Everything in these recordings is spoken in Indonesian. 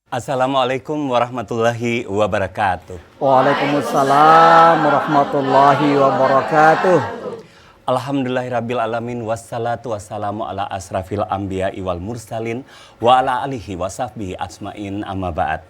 Assalamualaikum warahmatullahi wabarakatuh. Waalaikumsalam warahmatullahi wabarakatuh. Alhamdulillahirabbil alamin wassalatu wassalamu ala asrafil anbiya wal mursalin wa ala alihi wa sahbihi ajmain amma ba'd.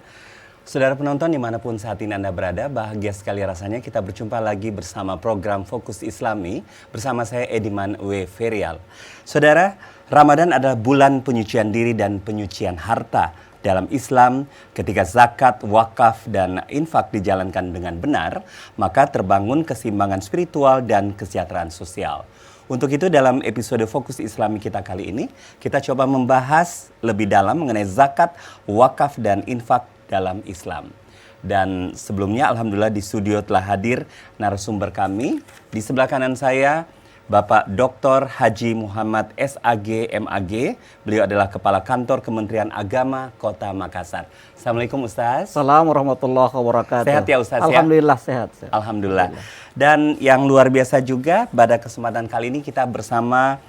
Saudara penonton dimanapun saat ini Anda berada, bahagia sekali rasanya kita berjumpa lagi bersama program Fokus Islami bersama saya Ediman W. Ferial. Saudara, Ramadan adalah bulan penyucian diri dan penyucian harta. Dalam Islam, ketika zakat, wakaf, dan infak dijalankan dengan benar, maka terbangun keseimbangan spiritual dan kesejahteraan sosial. Untuk itu dalam episode Fokus Islami kita kali ini, kita coba membahas lebih dalam mengenai zakat, wakaf, dan infak dalam Islam. Dan sebelumnya Alhamdulillah di studio telah hadir narasumber kami. Di sebelah kanan saya Bapak Dr. Haji Muhammad SAG MAG. Beliau adalah Kepala Kantor Kementerian Agama Kota Makassar. Assalamualaikum Ustaz. Assalamualaikum warahmatullahi wabarakatuh. Sehat ya Ustaz? Alhamdulillah sehat. Alhamdulillah. Dan yang luar biasa juga pada kesempatan kali ini kita bersama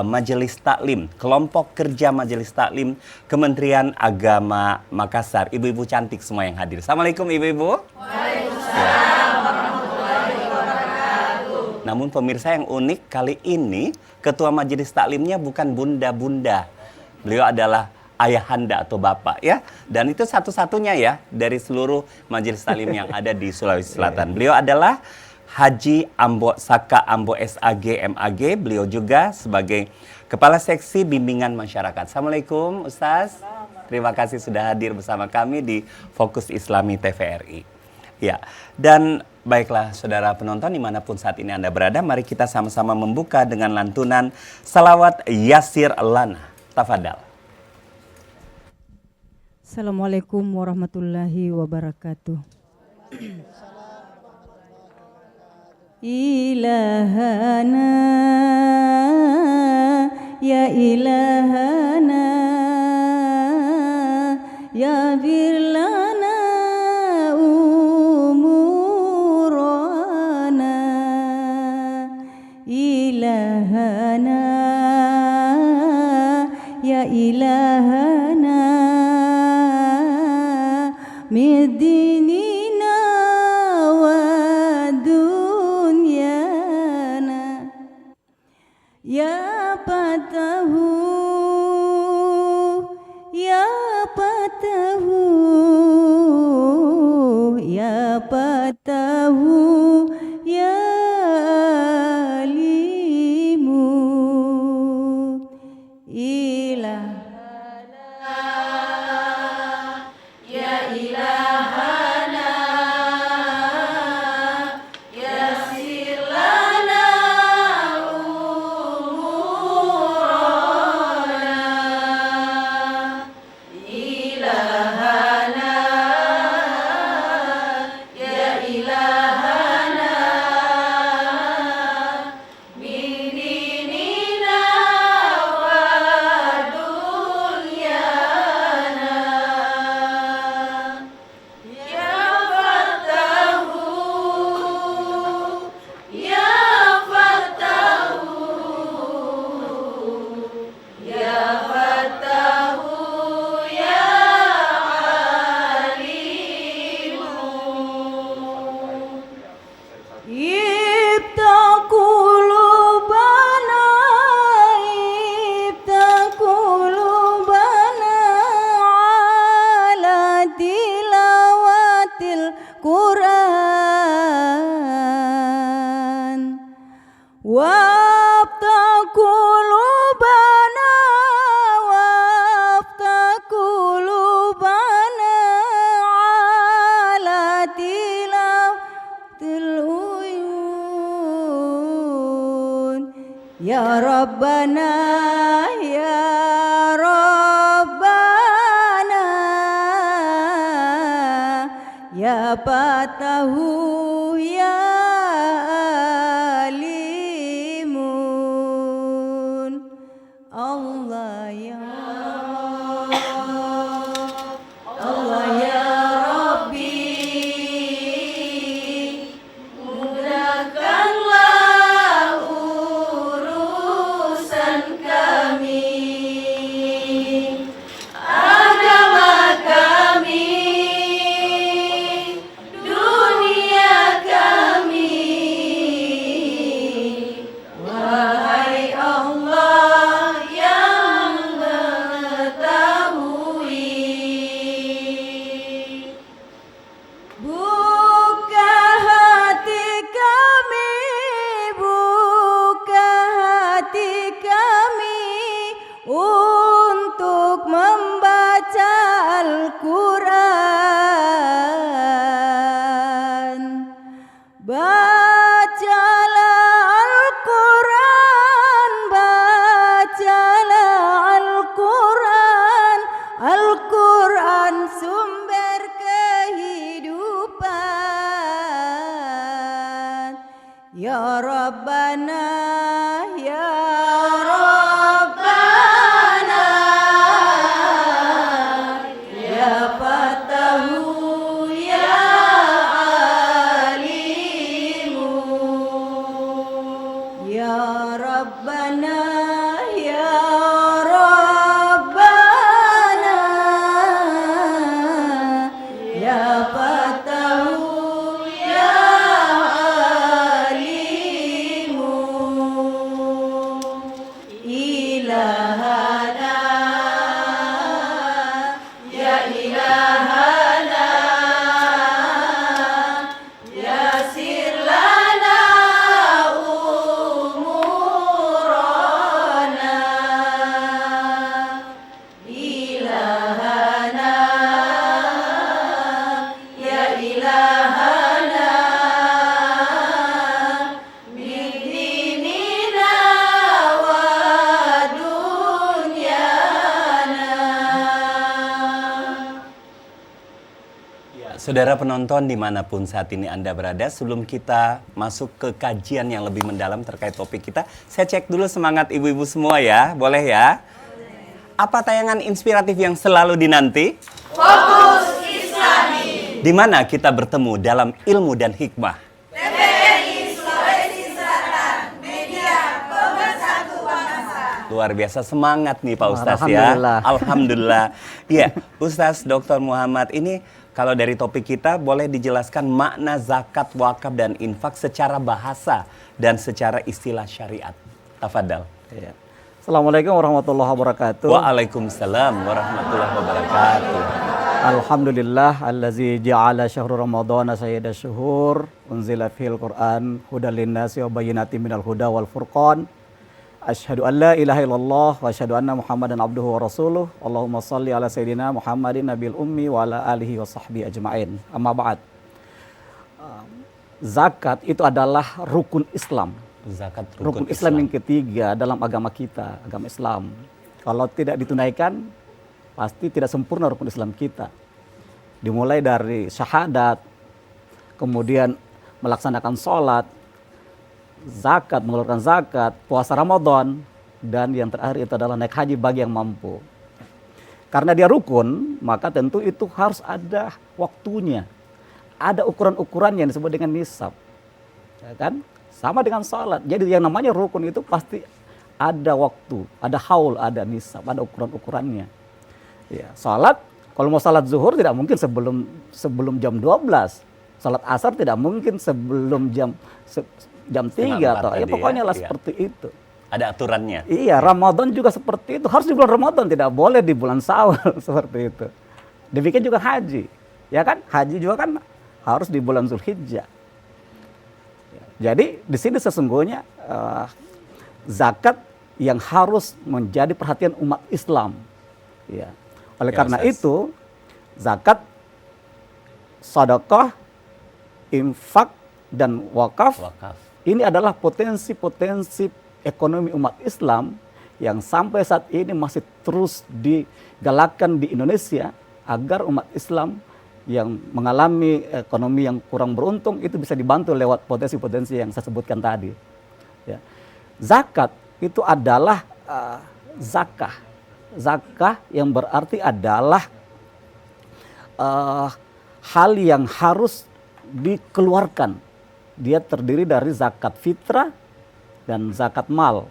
Majelis Taklim, kelompok kerja Majelis Taklim Kementerian Agama Makassar. Ibu-ibu cantik semua yang hadir. Assalamualaikum ibu-ibu. Waalaikumsalam. Namun pemirsa yang unik kali ini Ketua Majelis Taklimnya bukan bunda-bunda. Beliau adalah ayahanda atau bapak ya. Dan itu satu-satunya ya dari seluruh Majelis Taklim yang ada di Sulawesi Selatan. Beliau adalah Haji Ambo Saka Ambo SAG MAG. Beliau juga sebagai Kepala Seksi Bimbingan Masyarakat. Assalamualaikum Ustaz. Terima kasih sudah hadir bersama kami di Fokus Islami TVRI. Ya, dan baiklah saudara penonton dimanapun saat ini Anda berada, mari kita sama-sama membuka dengan lantunan salawat Yasir Lana. Tafadhal. Assalamualaikum warahmatullahi wabarakatuh. Ilahana ya ilahana ya birlana umurana ilahana ya ilahana midinina wa dunyana ya patahu ya patahu ya patahu ya alimu ilahana ya ilahana yasir lana umurana ilahana ya ilahana bidinina wa dunyana ya fatahu ya fatahu ya fatahu ya alimu ibtaqulubana ibtaqulubana ala tilawatil Quran wabtaqulubana wabtaqulubana ala tilawatil uyun ya Rabbana ya Rabbana ya patahu ya alimun Allah ya Allah ya Rabbi mudahkanlah urusan kami agama kami Saudara penonton dimanapun saat ini Anda berada, sebelum kita masuk ke kajian yang lebih mendalam terkait topik kita, saya cek dulu semangat ibu-ibu semua ya, boleh ya? Apa tayangan inspiratif yang selalu dinanti? Fokus Islami. Di mana kita bertemu dalam ilmu dan hikmah. TVRI Sulawesi Selatan, media pemersatu bangsa. Luar biasa semangat nih Pak Ustaz ya. Alhamdulillah. Alhamdulillah. Iya, Ustaz Dr. Muhammad ini kalau dari topik kita boleh dijelaskan makna zakat, wakaf dan infak secara bahasa dan secara istilah syariat. Tafadhal. Ya. Assalamualaikum warahmatullahi wabarakatuh. Waalaikumsalam warahmatullahi wabarakatuh. Alhamdulillah allazi ja'ala syahrul ramadhana sayyida syuhur unzila fil Qur'an hudal linnasi wa bayyinatin minal huda wal furqan. Asyhadu an la ilaha illallah wa asyhadu anna Muhammadan abduhu wa rasuluh. Allahumma shalli ala sayyidina Muhammadin nabil ummi wa ala alihi wa sahbihi ajma'in. Amma ba'd. Zakat itu adalah rukun Islam. Zakat Rukun Islam yang ketiga dalam agama kita, agama Islam. Kalau tidak ditunaikan, pasti tidak sempurna rukun Islam kita. Dimulai dari syahadat, kemudian melaksanakan sholat, zakat, mengeluarkan zakat, puasa Ramadan, dan yang terakhir itu adalah naik haji bagi yang mampu. Karena dia rukun, maka tentu itu harus ada waktunya. Ada ukuran-ukuran yang disebut dengan nisab. Ya kan? Sama dengan sholat. Jadi yang namanya rukun itu pasti ada waktu, ada haul, ada nisab, ada ukuran-ukurannya. Ya, sholat, kalau mau sholat zuhur tidak mungkin sebelum jam 12. Sholat asar tidak mungkin sebelum jam 3 atau ya pokoknya lah seperti itu. Ada aturannya. Iya, Ramadan juga seperti itu. Harus di bulan Ramadan, tidak boleh di bulan Syawal seperti itu. Demikian juga haji. Ya kan? Haji juga kan harus di bulan Zulhijjah. Jadi di sini sesungguhnya zakat yang harus menjadi perhatian umat Islam. Ya. Oleh karena itu zakat, sedekah, infak dan wakaf ini adalah potensi-potensi ekonomi umat Islam yang sampai saat ini masih terus digalakkan di Indonesia agar umat Islam yang mengalami ekonomi yang kurang beruntung itu bisa dibantu lewat potensi-potensi yang saya sebutkan tadi. Ya. Zakat itu adalah zakah. Zakah yang berarti adalah hal yang harus dikeluarkan. Dia terdiri dari zakat fitrah dan zakat mal.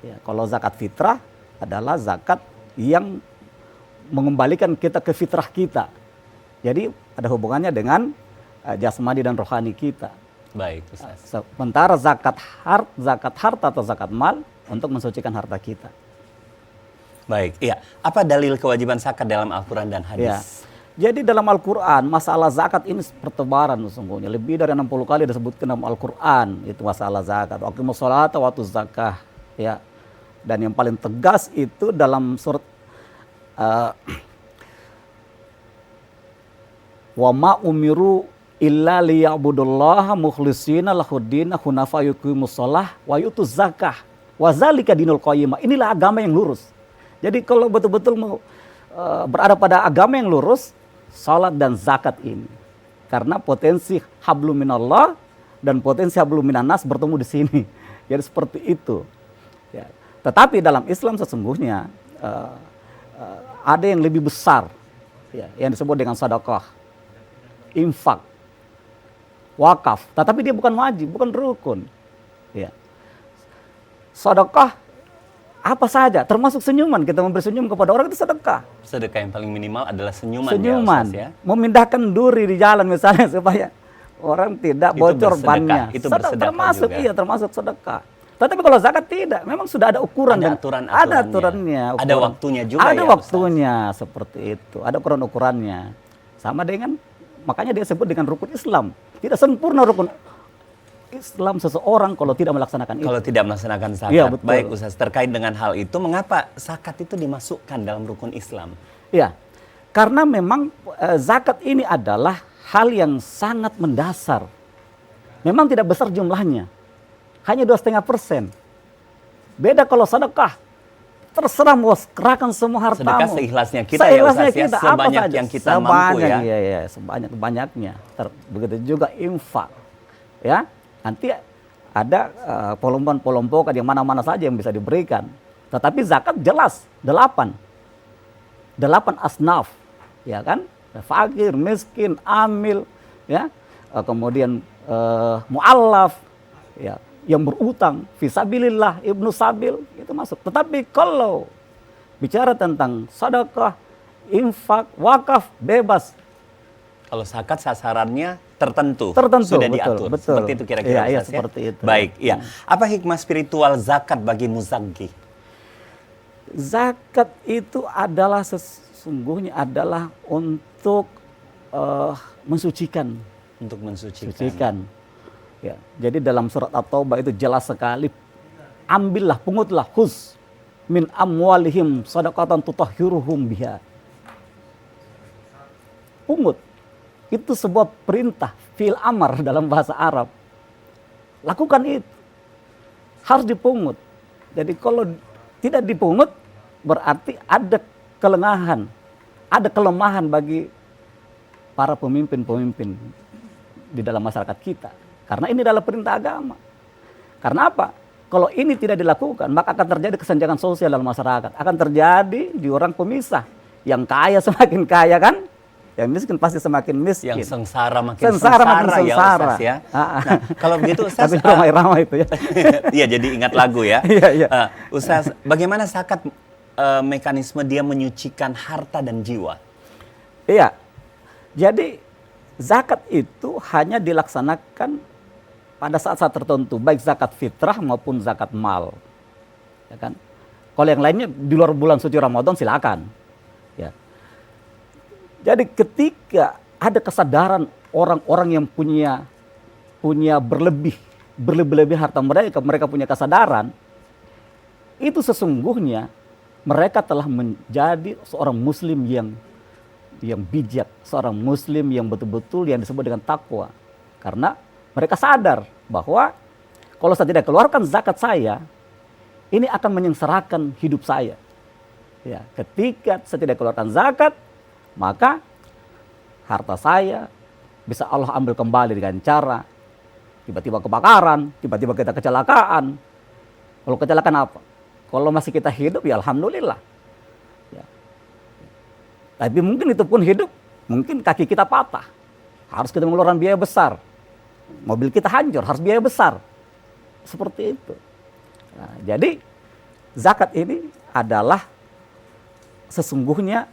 Ya, kalau zakat fitrah adalah zakat yang mengembalikan kita ke fitrah kita. Jadi ada hubungannya dengan jasmani dan rohani kita. Baik, Ustaz. Sementara zakat harta atau zakat mal untuk mensucikan harta kita. Baik, iya. Apa dalil kewajiban zakat dalam Al-Quran dan hadis? Ya. Jadi dalam Al-Quran masalah zakat ini pertebaran sesungguhnya. Lebih dari 60 kali disebutkan dalam Al-Quran itu masalah zakat. Aqimus sholata wa atuz zakah. Ya. Dan yang paling tegas itu dalam surat wa ma umiru illa liya'budullaha mukhlishina lahuddin hunafa yuqimus shalah wa yutuz zakah wa zalika dinul qayyimah. Inilah agama yang lurus. Jadi kalau betul-betul mau berada pada agama yang lurus, salat dan zakat ini. Karena potensi hablum minallah dan potensi hablum minannas bertemu di sini. Jadi seperti itu. Ya. Tetapi dalam Islam sesungguhnya ada yang lebih besar, ya, yang disebut dengan sedekah, infak, wakaf, tetapi dia bukan wajib, bukan rukun. Ya. Sedekah apa saja, termasuk senyuman. Kita memberi senyum kepada orang itu sedekah. Sedekah yang paling minimal adalah senyuman. Senyuman, ya, Ustaz, ya? Memindahkan duri di jalan misalnya supaya orang tidak bocor bannya. Itu bersedekah termasuk juga. Iya, termasuk sedekah. Tetapi kalau zakat tidak, memang sudah ada ukuran Ada dan aturan-aturannya. ada aturannya. Ada waktunya juga ada ya, waktunya seperti itu. Ada ukuran-ukurannya. Sama dengan makanya dia sebut dengan rukun Islam. Tidak sempurna rukun Islam seseorang kalau tidak melaksanakan itu. Kalau tidak melaksanakan zakat. Iya, betul. Baik Ustaz, terkait dengan hal itu, mengapa zakat itu dimasukkan dalam rukun Islam? Iya, karena memang zakat ini adalah hal yang sangat mendasar. Memang tidak besar jumlahnya, hanya 2,5%. Beda kalau sedekah, terserah mau kerahkan semua hartamu. Sedekah seikhlasnya kita ya Ustaz ya, apa sebanyak saja. yang kita mampu ya. Iya, sebanyak-banyaknya. Begitu juga infak. Ya, nanti ada kelompokan yang mana-mana saja yang bisa diberikan. Tetapi zakat jelas 8 asnaf, ya kan? Fakir, miskin, amil, ya, kemudian mu'allaf, ya, yang berutang, fisabilillah, ibnu sabil, itu masuk. Tetapi kalau bicara tentang sedekah, infak, wakaf, bebas. Kalau zakat sasarannya tertentu sudah Betul, diatur. betul. Seperti itu kira-kira Iya, Ustaz ya? seperti itu. Baik, iya. Apa hikmah spiritual zakat bagi muzakki? Zakat itu adalah sesungguhnya adalah untuk mensucikan. Untuk mensucikan. Sucikan. Ya, jadi dalam surat At-Taubah itu jelas sekali, ambillah, pungutlah, khuz min amwalihim shadaqatan tutahhiruhum biha. Pungut. Itu sebuah perintah, fi'il amar dalam bahasa Arab. Lakukan itu. Harus dipungut. Jadi kalau tidak dipungut, berarti ada kelengahan, ada kelemahan bagi para pemimpin-pemimpin di dalam masyarakat kita. Karena ini adalah perintah agama. Karena apa? Kalau ini tidak dilakukan, maka akan terjadi kesenjangan sosial dalam masyarakat. Akan terjadi jurang pemisah. Yang kaya semakin kaya kan? Yang miskin pasti semakin miskin. Yang sengsara makin makin sengsara ya sengsara. Ustaz ya. Nah, kalau begitu Ustaz, Tapi ramai-ramai itu ya. iya jadi ingat lagu ya. Iya. Ustaz, bagaimana zakat mekanisme dia menyucikan harta dan jiwa? Iya. Jadi zakat itu hanya dilaksanakan pada saat-saat tertentu, baik zakat fitrah maupun zakat mal. Ya kan? Kalau yang lainnya di luar bulan suci Ramadan silakan. Ya. Jadi ketika ada kesadaran orang-orang yang punya berlebih harta mereka punya kesadaran, itu sesungguhnya mereka telah menjadi seorang muslim yang bijak, seorang muslim yang betul-betul yang disebut dengan takwa. Karena mereka sadar bahwa kalau saya tidak keluarkan zakat saya, ini akan menyengsarakan hidup saya. Ya, ketika saya tidak keluarkan zakat, maka harta saya bisa Allah ambil kembali dengan cara tiba-tiba kebakaran, tiba-tiba kita kecelakaan. Kalau kecelakaan apa? Kalau masih kita hidup ya alhamdulillah. Ya. Tapi mungkin itu pun hidup, mungkin kaki kita patah. Harus kita mengeluarkan biaya besar. Mobil kita hancur, harus biaya besar. Seperti itu. Nah, jadi zakat ini adalah sesungguhnya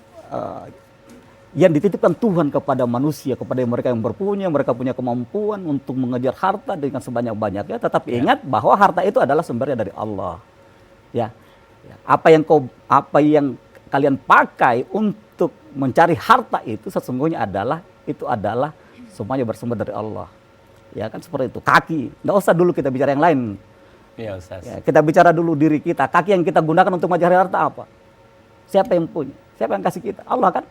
yang dititipkan Tuhan kepada manusia, kepada mereka yang berpunya, mereka punya kemampuan untuk mengejar harta dengan sebanyak-banyaknya. Tetapi ingat bahwa harta itu adalah sumbernya dari Allah. Ya, apa yang kalian pakai untuk mencari harta itu sesungguhnya adalah semuanya bersumber dari Allah. Ya kan seperti itu. Kaki, nggak usah dulu kita bicara yang lain. Iya Ustaz. Ya, kita bicara dulu diri kita. Kaki yang kita gunakan untuk mencari harta apa? Siapa yang punya? Siapa yang kasih kita? Allah kan.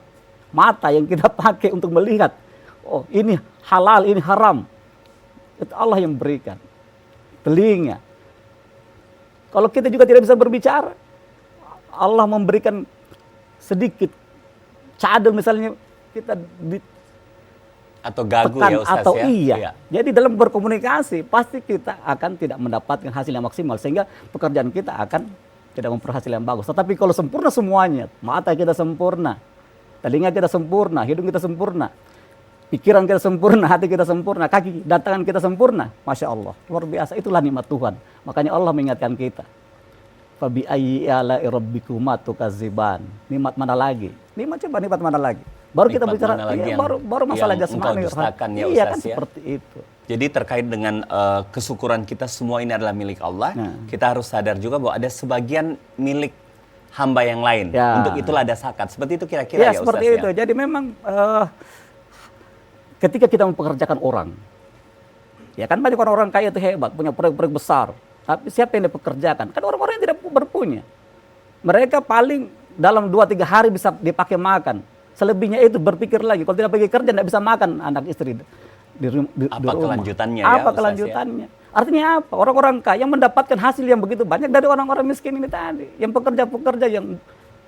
Mata yang kita pakai untuk melihat. Oh ini halal, ini haram. Itu Allah yang berikan. Telinga. Kalau kita juga tidak bisa berbicara, Allah memberikan sedikit cadel misalnya kita atau gagu tekan ya Ustaz atau ya. iya. Jadi dalam berkomunikasi pasti kita akan tidak mendapatkan hasil yang maksimal sehingga pekerjaan kita akan tidak memperoleh hasil yang bagus. Tetapi kalau sempurna semuanya, mata kita sempurna, telinga kita sempurna, hidung kita sempurna, pikiran kita sempurna, hati kita sempurna, kaki dan tangan kita sempurna, Masya Allah, luar biasa. Itulah nikmat Tuhan. Makanya Allah mengingatkan kita. Fabi ayyi ala'i rabbikuma tukadziban. Nikmat mana lagi? Nikmat mana lagi? Baru kita Nikmat bicara, mana lagi iya, yang- baru masalah yang jasmani. engkau dustakan ya Iya Ustaz kan ya. seperti itu. Jadi terkait dengan kesyukuran kita semua ini adalah milik Allah, Nah. kita harus sadar juga bahwa ada sebagian milik hamba yang lain. Ya. Untuk itulah ada zakat. Seperti itu kira-kira Ya ya seperti Ustaz itu. ya. Jadi memang ketika kita mempekerjakan orang, ya kan banyak orang kaya itu hebat, punya proyek-proyek besar. Tapi siapa yang dipekerjakan? Kan orang-orang yang tidak berpunya. Mereka paling dalam 2-3 hari bisa dipakai makan. Selebihnya itu berpikir lagi. Kalau tidak pergi kerja tidak bisa makan anak istri di Apa rumah. kelanjutannya ya, Apa Ustaz, ya? kelanjutannya? Artinya apa? Orang-orang kaya mendapatkan hasil yang begitu banyak dari orang-orang miskin ini tadi. Yang pekerja-pekerja yang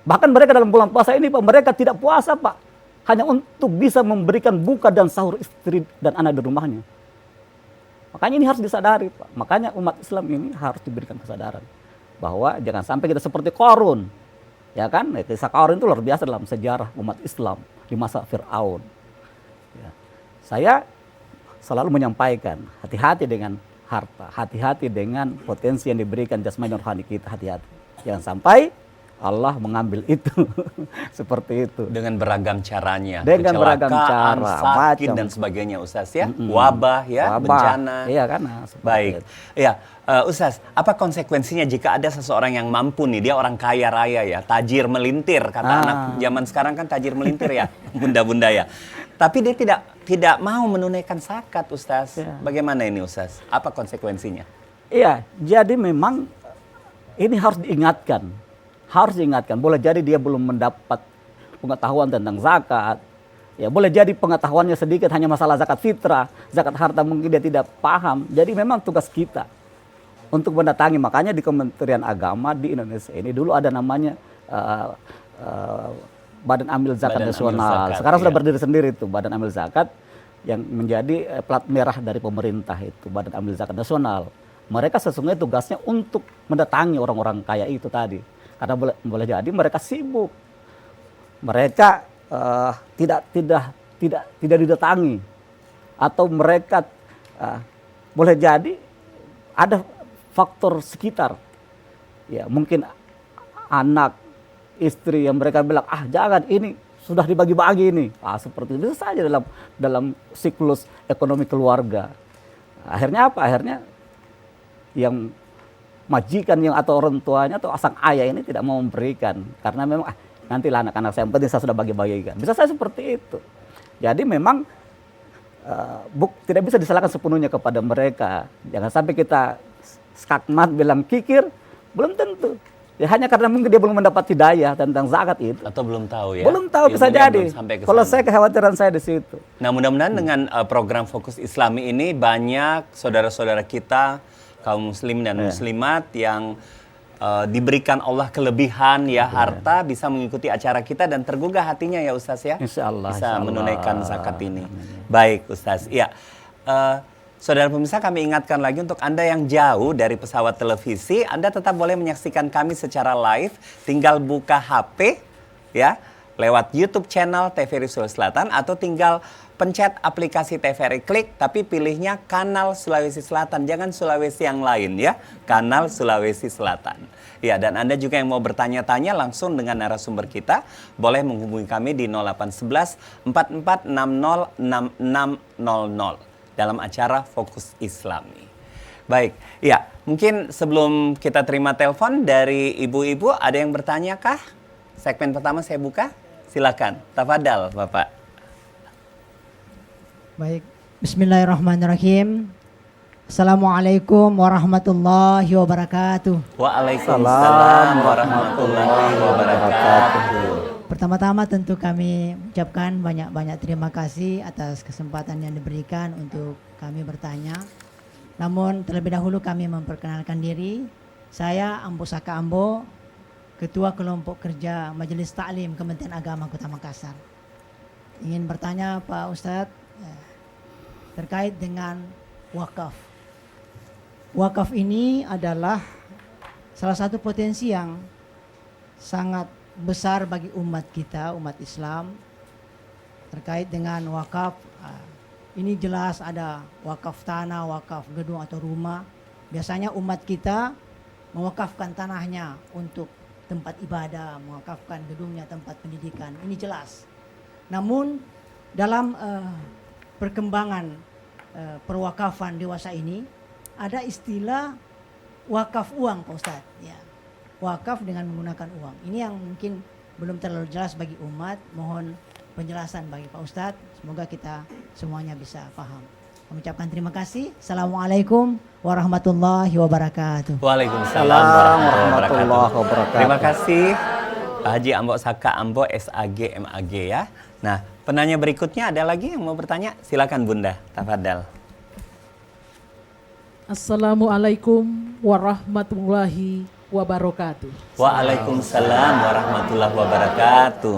bahkan mereka dalam bulan puasa ini Pak, mereka tidak puasa Pak. Hanya untuk bisa memberikan buka dan sahur istri dan anak di rumahnya. Makanya ini harus disadari Pak. Makanya umat Islam ini harus diberikan kesadaran. Bahwa jangan sampai kita seperti Qarun. Ya kan? Kisah Qarun itu luar biasa dalam sejarah umat Islam di masa Fir'aun. Ya. Saya selalu menyampaikan, hati-hati dengan harta, hati-hati dengan potensi yang diberikan jasmani dan rohani kita, hati-hati. Jangan sampai Allah mengambil itu. Seperti itu. Dengan beragam caranya. Dengan beragam Kecelakaan, cara, sakit macam. dan sebagainya Ustaz ya. Wabah ya, Wabah. bencana. Iya kan? Nah, seperti Baik. itu. Ya, Ustaz, apa konsekuensinya jika ada seseorang yang mampu nih, dia orang kaya raya ya, tajir melintir, kata anak zaman sekarang kan tajir melintir ya, bunda-bunda ya. Tapi dia tidak mau menunaikan zakat, Ustaz. Ya. Bagaimana ini, Ustaz? Apa konsekuensinya? Iya, jadi memang ini harus diingatkan. Harus diingatkan. Boleh jadi dia belum mendapat pengetahuan tentang zakat. Ya, boleh jadi pengetahuannya sedikit hanya masalah zakat fitrah, zakat harta mungkin dia tidak paham. Jadi memang tugas kita untuk mendatangi. Makanya di Kementerian Agama di Indonesia ini dulu ada namanya Badan Amil Zakat Badan Amil Nasional. Zakat, Sekarang sudah iya. berdiri sendiri itu Badan Amil Zakat yang menjadi plat merah dari pemerintah itu Badan Amil Zakat Nasional. Mereka sesungguhnya tugasnya untuk mendatangi orang-orang kaya itu tadi. Karena boleh jadi mereka sibuk. Mereka tidak didatangi atau mereka boleh jadi ada faktor sekitar. Ya, mungkin anak istri yang mereka bilang jangan ini sudah dibagi-bagi ini. Seperti itu saja dalam siklus ekonomi keluarga. Akhirnya apa? Akhirnya yang majikan yang atau orang tuanya atau sang ayah ini tidak mau memberikan karena memang nantilah anak-anak saya, yang penting saya sudah bagi-bagikan. Bisa saya seperti itu. Jadi memang tidak bisa disalahkan sepenuhnya kepada mereka. Jangan sampai kita skakmat bilang kikir, belum tentu. Ya, hanya karena mungkin dia belum mendapat hidayah tentang zakat itu. Atau belum tahu ya? Belum tahu, bisa Ilmunya jadi. belum sampai ke Kalau sana. saya kekhawatiran saya di situ. Nah, mudah-mudahan dengan program Fokus Islami ini banyak saudara-saudara kita kaum muslim dan muslimat yang diberikan Allah kelebihan ya harta bisa mengikuti acara kita dan tergugah hatinya ya Ustaz ya. Insya Allah. Bisa menunaikan zakat ini. Baik Ustaz. Ya. Saudara pemirsa, kami ingatkan lagi untuk Anda yang jauh dari pesawat televisi, Anda tetap boleh menyaksikan kami secara live. Tinggal buka HP ya lewat YouTube channel TVRI Sulawesi Selatan atau tinggal pencet aplikasi TVRI Klik, tapi pilihnya kanal Sulawesi Selatan, jangan Sulawesi yang lain ya, kanal Sulawesi Selatan. Ya, dan Anda juga yang mau bertanya-tanya langsung dengan narasumber kita, boleh menghubungi kami di 0811 4460 6600 dalam acara Fokus Islami. Baik, ya mungkin sebelum kita terima telepon dari ibu-ibu, ada yang bertanya kah? Segmen pertama saya buka, silakan. Tafadhal Bapak. Baik, bismillahirrahmanirrahim. Assalamualaikum warahmatullahi wabarakatuh. Waalaikumsalam warahmatullahi wabarakatuh. Pertama-tama tentu kami ucapkan banyak-banyak terima kasih atas kesempatan yang diberikan untuk kami bertanya. Namun terlebih dahulu kami memperkenalkan diri. Saya Ambo Saka Ambo, Ketua Kelompok Kerja Majelis Taklim Kementerian Agama Kota Makassar. Ingin bertanya Pak Ustadz terkait dengan wakaf. Wakaf ini adalah salah satu potensi yang sangat besar bagi umat kita, umat Islam. Terkait dengan wakaf, ini jelas ada wakaf tanah, wakaf gedung atau rumah. Biasanya umat kita mewakafkan tanahnya untuk tempat ibadah, mewakafkan gedungnya tempat pendidikan. Ini jelas. Namun dalam perkembangan perwakafan dewasa ini ada istilah wakaf uang Pak Ustadz. Ya. Wakaf dengan menggunakan uang. Ini yang mungkin belum terlalu jelas bagi umat. Mohon penjelasan bagi Pak Ustadz. Semoga kita semuanya bisa paham. Kami ucapkan terima kasih. Assalamualaikum warahmatullahi wabarakatuh. Waalaikumsalam warahmatullahi wabarakatuh. Terima kasih Pak Haji Ambo Saka Ambo SAG MAG ya. Nah, penanya berikutnya ada lagi yang mau bertanya? Silakan Bunda, tafadhal. Assalamualaikum warahmatullahi wabarakatuh. Waalaikumsalam warahmatullahi wabarakatuh.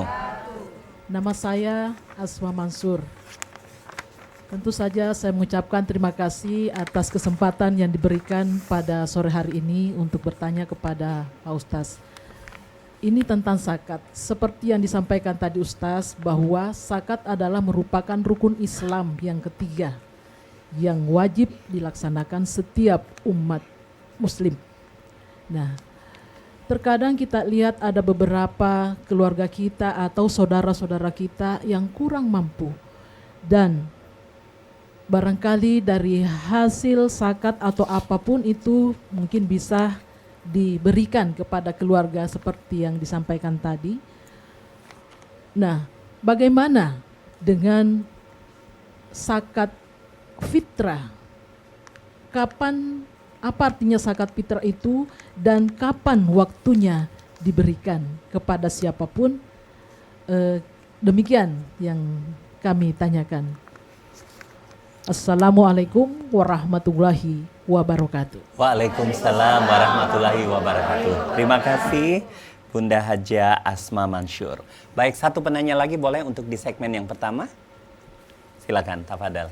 Nama saya Asma Mansur. Tentu saja saya mengucapkan terima kasih atas kesempatan yang diberikan pada sore hari ini untuk bertanya kepada Pak Ustaz. Ini tentang zakat. Seperti yang disampaikan tadi Ustaz, bahwa zakat adalah merupakan rukun Islam yang ketiga yang wajib dilaksanakan setiap umat muslim. Nah, terkadang kita lihat ada beberapa keluarga kita atau saudara-saudara kita yang kurang mampu, dan barangkali dari hasil zakat atau apapun itu mungkin bisa diberikan kepada keluarga seperti yang disampaikan tadi. Nah, bagaimana dengan zakat fitrah? Apa artinya zakat fitrah itu dan kapan waktunya diberikan kepada siapapun? Demikian yang kami tanyakan. Assalamualaikum warahmatullahi wabarakatuh. Waalaikumsalam warahmatullahi wabarakatuh. Terima kasih Bunda Haja Asma Mansur. Baik, satu penanya lagi boleh untuk di segmen yang pertama? Silakan, tafadhal.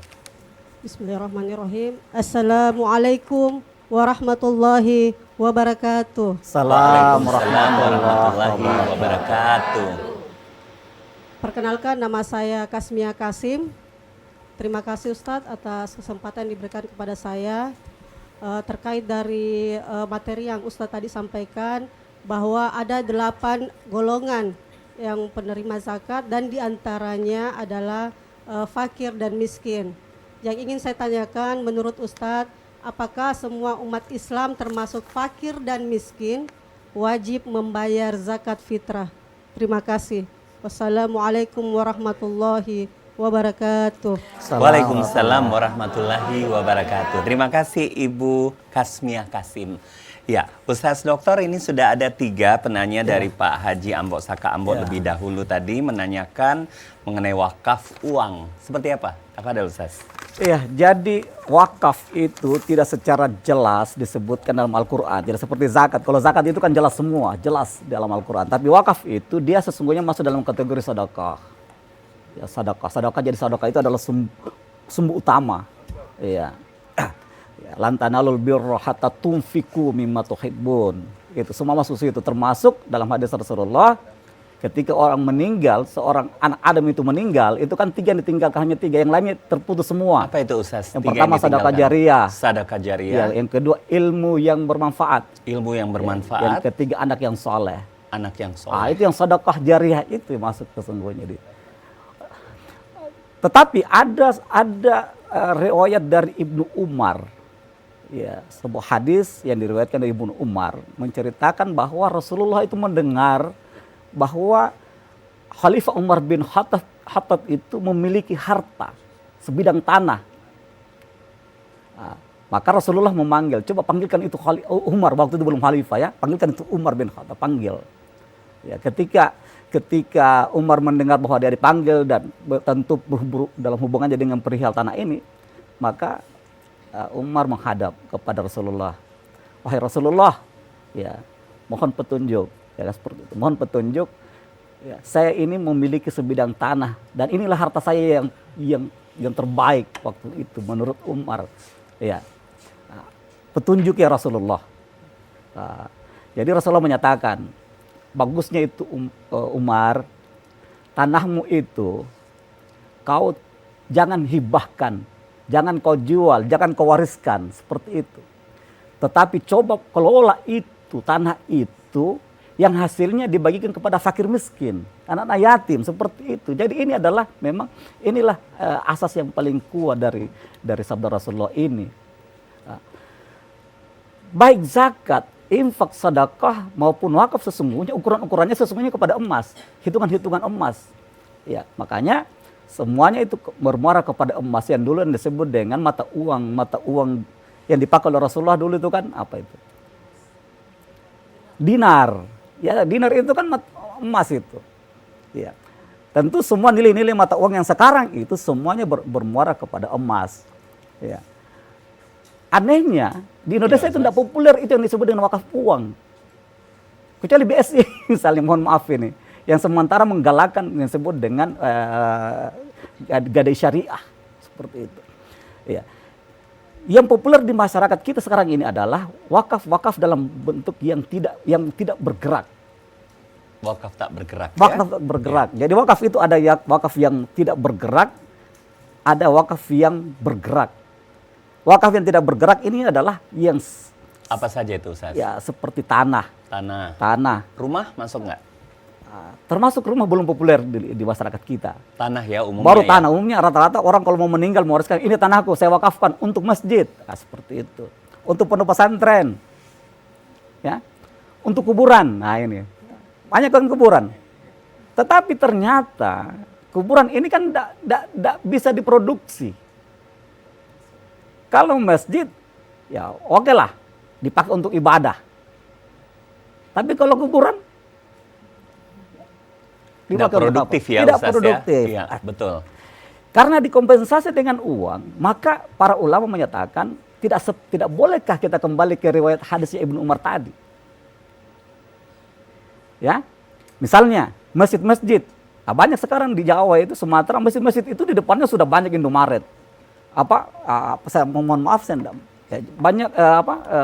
Bismillahirrahmanirrahim. Assalamualaikum warahmatullahi wabarakatuh. Salam Warahmatullahi wabarakatuh. Perkenalkan, nama saya Kasmia Kasim. Terima kasih Ustadz atas kesempatan yang diberikan kepada saya terkait dari materi yang Ustadz tadi sampaikan, bahwa ada 8 golongan yang penerima zakat dan diantaranya adalah fakir dan miskin. Yang ingin saya tanyakan, menurut Ustadz, apakah semua umat Islam termasuk fakir dan miskin wajib membayar zakat fitrah? Terima kasih. Wassalamualaikum warahmatullahi wabarakatuh. Waalaikumsalam warahmatullahi wabarakatuh. Terima kasih Ibu Kasmia Kasim. Ya, Ustaz Dokter, ini sudah ada 3 penanya dari Pak Haji Ambok Saka Ambok lebih dahulu tadi menanyakan mengenai wakaf uang. Seperti apa? Apa ada Ustaz? Iya, jadi wakaf itu tidak secara jelas disebutkan dalam Al-Quran. Tidak seperti zakat. Kalau zakat itu kan jelas semua, jelas dalam Al-Quran. Tapi wakaf itu dia sesungguhnya masuk dalam kategori sedekah. Ya, sedekah jadi sedekah itu adalah sumber utama. Iya. Ya, lan tanalul birra hatta tunfiqu mimma tuhibbun. Itu semua masuk situ, termasuk dalam hadis Rasulullah ketika orang meninggal, seorang anak Adam itu meninggal, itu kan 3 yang ditinggalkan, hanya 3, yang lainnya terputus semua. Apa itu Ustaz? Yang pertama sedekah jariyah. Sedekah jariyah. Ya, yang kedua ilmu yang bermanfaat. Ilmu yang bermanfaat. Yang ketiga anak yang soleh. Anak yang soleh. Ah, itu yang sedekah jariyah itu masuk sesungguhnya. Tetapi ada riwayat dari Ibnu Umar, ya, sebuah hadis yang diriwayatkan dari Ibnu Umar menceritakan bahwa Rasulullah itu mendengar bahwa Khalifah Umar bin Khattab itu memiliki harta sebidang tanah. Nah, maka Rasulullah memanggil, coba panggilkan itu Umar, waktu itu belum khalifah ya, panggilkan itu Umar bin Khattab, panggil. Ya, ketika Umar mendengar bahwa dia dipanggil dan tentu dalam hubungannya dengan perihal tanah ini, maka Umar menghadap kepada Rasulullah. Wahai Rasulullah, ya, mohon petunjuk. Ya, seperti itu. Mohon petunjuk. Ya, saya ini memiliki sebidang tanah dan inilah harta saya yang terbaik waktu itu menurut Umar. Ya, petunjuk ya Rasulullah. Jadi Rasulullah menyatakan, bagusnya itu Umar, tanahmu itu kau jangan hibahkan, jangan kau jual, jangan kau wariskan seperti itu. Tetapi coba kelola itu, tanah itu yang hasilnya dibagikan kepada fakir miskin, anak-anak yatim seperti itu. Jadi ini adalah memang inilah asas yang paling kuat dari sabda Rasulullah ini. Baik zakat, infak, sedekah maupun wakaf sesungguhnya ukurannya sesungguhnya kepada emas, hitungan emas. Ya, makanya semuanya itu bermuara kepada emas yang dulu yang disebut dengan mata uang yang dipakai oleh Rasulullah dulu itu kan apa itu? Dinar. Ya, dinar itu kan emas itu. Ya. Tentu semua nilai-nilai mata uang yang sekarang itu semuanya bermuara kepada emas. Ya. anehnya di Indonesia Iya, itu tidak populer itu yang disebut dengan wakaf uang. Kecuali BSI misalnya, mohon maaf ini, yang sementara menggalakkan yang disebut dengan gadai syariah seperti itu. Ya. Yang populer di masyarakat kita sekarang ini adalah wakaf-wakaf dalam bentuk yang tidak bergerak. Wakaf tak bergerak. Wakaf ya? tak bergerak. Jadi wakaf itu ada wakaf yang tidak bergerak, ada wakaf yang bergerak. Wakaf yang tidak bergerak ini adalah yang Apa saja itu, Ustaz? ya seperti tanah. Tanah. Rumah masuk nggak? Termasuk rumah belum populer di masyarakat kita. Tanah ya umumnya. Baru ya? tanah, umumnya rata-rata orang kalau mau meninggal mewariskan, ini tanahku saya wakafkan untuk masjid. Nah, seperti itu. Untuk pondok pesantren. Ya. Untuk kuburan. Nah, ini. Banyak kan kuburan. Tetapi ternyata kuburan ini kan tidak bisa diproduksi. Kalau masjid ya oke lah dipakai untuk ibadah. Tapi kalau kuburan Tidak dipakai untuk produktif apa? ya, Tidak Ustaz, produktif. ya? Iya, betul. Karena dikompensasi dengan uang, maka para ulama menyatakan tidak bolehkah kita kembali ke riwayat hadisnya Ibnu Umar tadi. Ya, misalnya masjid-masjid, banyak sekarang di Jawa itu, Sumatera, masjid-masjid itu di depannya sudah banyak Indomaret. Saya mohon maaf, banyak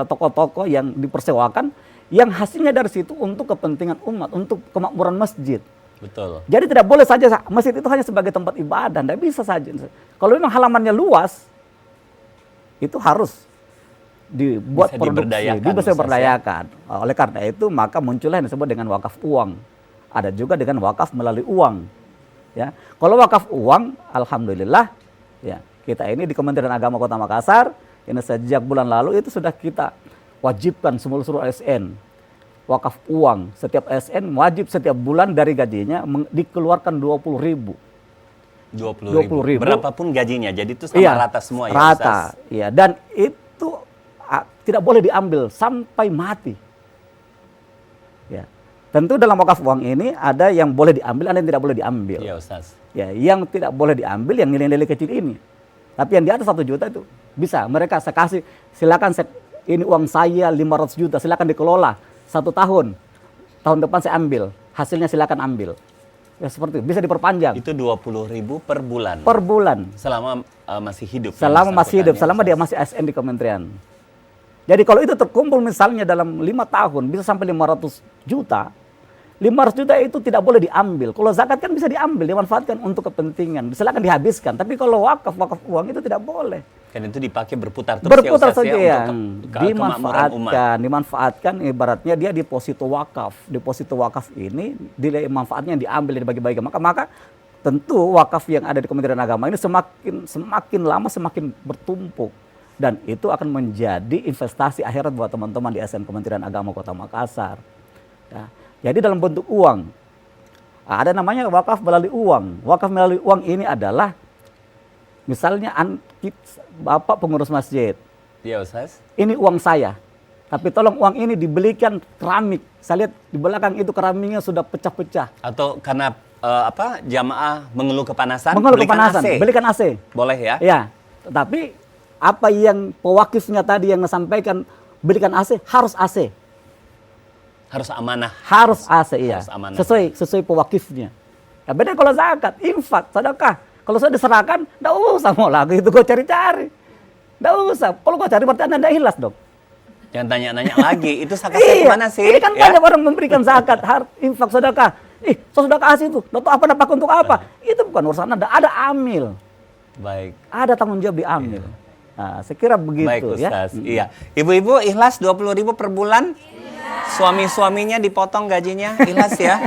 toko-toko yang dipersewakan, yang hasilnya dari situ untuk kepentingan umat, untuk kemakmuran masjid. Betul. Jadi tidak boleh saja masjid itu hanya sebagai tempat ibadah, tidak bisa saja. Kalau memang halamannya luas, itu harus dibuat Bisa produksi, diberdayakan, bisa Ustaz, diberdayakan. Oleh karena itu maka muncullah yang disebut dengan wakaf uang. Ada juga dengan wakaf melalui uang. Ya, kalau wakaf uang, alhamdulillah, ya kita ini di Kementerian Agama Kota Makassar ini sejak bulan lalu itu sudah kita wajibkan seluruh ASN wakaf uang. Setiap ASN wajib setiap bulan dari gajinya dikeluarkan 20.000. 20.000. Berapapun gajinya, jadi itu sama Iya, rata semua ya, rata. Ustaz? Iya, dan itu tidak boleh diambil sampai mati. Ya. Tentu dalam wakaf uang ini ada yang boleh diambil, ada yang tidak boleh diambil. Iya, Ustaz. Ya, yang tidak boleh diambil yang nilai-nilai kecil ini. Tapi yang di atas 1 juta itu bisa. Mereka saya kasih, silakan ini uang saya 500 juta, silakan dikelola 1 tahun. Tahun depan saya ambil, hasilnya silakan ambil. Ya seperti itu, bisa diperpanjang. Itu 20.000 per bulan. Per bulan. Selama masih hidup. Selama yang masih hidup, bersangkutan selama ya, dia Ustaz? masih ASN di kementerian. Jadi kalau itu terkumpul misalnya dalam 5 tahun, bisa sampai 500 juta. 500 juta itu tidak boleh diambil. Kalau zakat kan bisa diambil, dimanfaatkan untuk kepentingan. Silakan dihabiskan. Tapi kalau wakaf uang itu tidak boleh. Kan itu dipakai berputar terus Berputar ya, Ustaz, saja ya, ya. untuk kemakmuran umat. Dimanfaatkan ibaratnya dia deposito wakaf. Deposito wakaf ini nilai manfaatnya yang diambil, dibagi-bagi. Maka tentu wakaf yang ada di Kementerian Agama ini semakin lama semakin bertumpuk. Dan itu akan menjadi investasi akhirat buat teman-teman di ASN Kementerian Agama Kota Makassar. Ya. Jadi dalam bentuk uang. Ada namanya wakaf melalui uang. Wakaf melalui uang ini adalah misalnya Bapak pengurus masjid. Iya, Ustaz. Ini uang saya. Tapi tolong uang ini dibelikan keramik. Saya lihat di belakang itu keramiknya sudah pecah-pecah. Atau karena jamaah mengeluh kepanasan, Mengeluh belikan kepanasan, AC. belikan AC. Boleh ya? Ya, tetapi apa yang pewakifnya tadi yang sampaikan belikan AC, harus AC. Harus amanah. Harus AC, iya. Harus amanah. Sesuai pewakifnya. Ya beda kalau zakat, infak, sedekah. Kalau saya diserahkan, enggak usah mau lagi itu gue cari-cari. Enggak usah. Kalau gue cari berarti Anda enggak ikhlas dong. Jangan tanya-nanya lagi, itu zakatnya kemana sih? Ini kan Ya? banyak orang memberikan zakat, infak, sedekah. Saya sudah kasih itu. Enggak tahu apa dapat untuk apa. Itu bukan urusan Anda, ada amil. Baik. Ada tanggung jawab diambil. Nah, saya kira begitu. Baik, ya. Ustaz. Iya. Ibu-ibu ikhlas 20.000 per bulan? Suami-suaminya dipotong gajinya, ikhlas ya?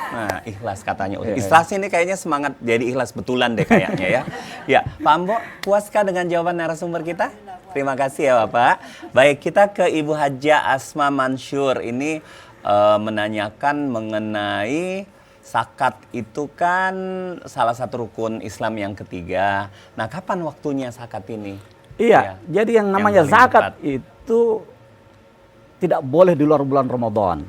Nah, ikhlas katanya. Ikhlas ini kayaknya semangat jadi ikhlas betulan deh kayaknya ya. Ya, Pak Ambo, puaskah dengan jawaban narasumber kita? Terima kasih ya Bapak. Baik, kita ke Ibu Hajah Asma Mansur. Ini menanyakan mengenai zakat itu kan salah satu rukun Islam yang ketiga. Nah, kapan waktunya zakat ini? Iya, Ya, jadi yang namanya paling zakat tepat. itu tidak boleh di luar bulan Ramadan.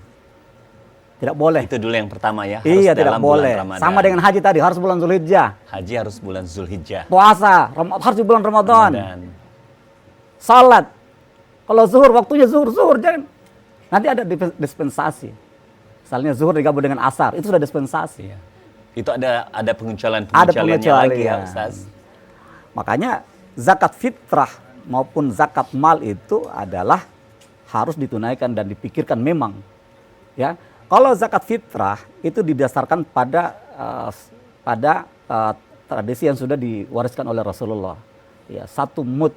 Tidak boleh. Itu dulu yang pertama ya. Iya, harus tidak dalam boleh. bulan Ramadan. Sama dengan haji tadi, harus bulan Zulhijjah. Haji harus bulan Zulhijjah. Puasa harus di bulan Ramadan. Salat. Kalau zuhur, waktunya zuhur jangan. Nanti ada dispensasi. Misalnya zuhur digabung dengan asar, itu sudah dispensasi. Iya. Itu ada Ada pengecualiannya lagi ya pengecualian. Ustaz. Makanya zakat fitrah maupun zakat mal itu adalah harus ditunaikan dan dipikirkan memang. Ya, kalau zakat fitrah itu didasarkan pada tradisi yang sudah diwariskan oleh Rasulullah. Ya, satu mud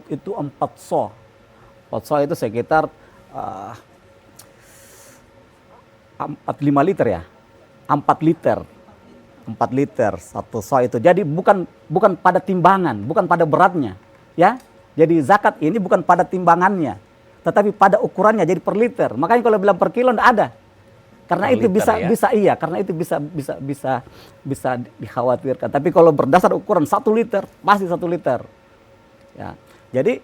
itu 4 so. 4 so itu sekitar 5 liter ya. 4 liter. 4 liter satu so itu. Jadi bukan pada timbangan, bukan pada beratnya, ya. Jadi zakat ini bukan pada timbangannya, tetapi pada ukurannya, jadi per liter. Makanya kalau bilang per kilo enggak ada. Karena Per itu liter, karena itu bisa dikhawatirkan. Tapi kalau berdasar ukuran 1 liter, pasti 1 liter. Ya. Jadi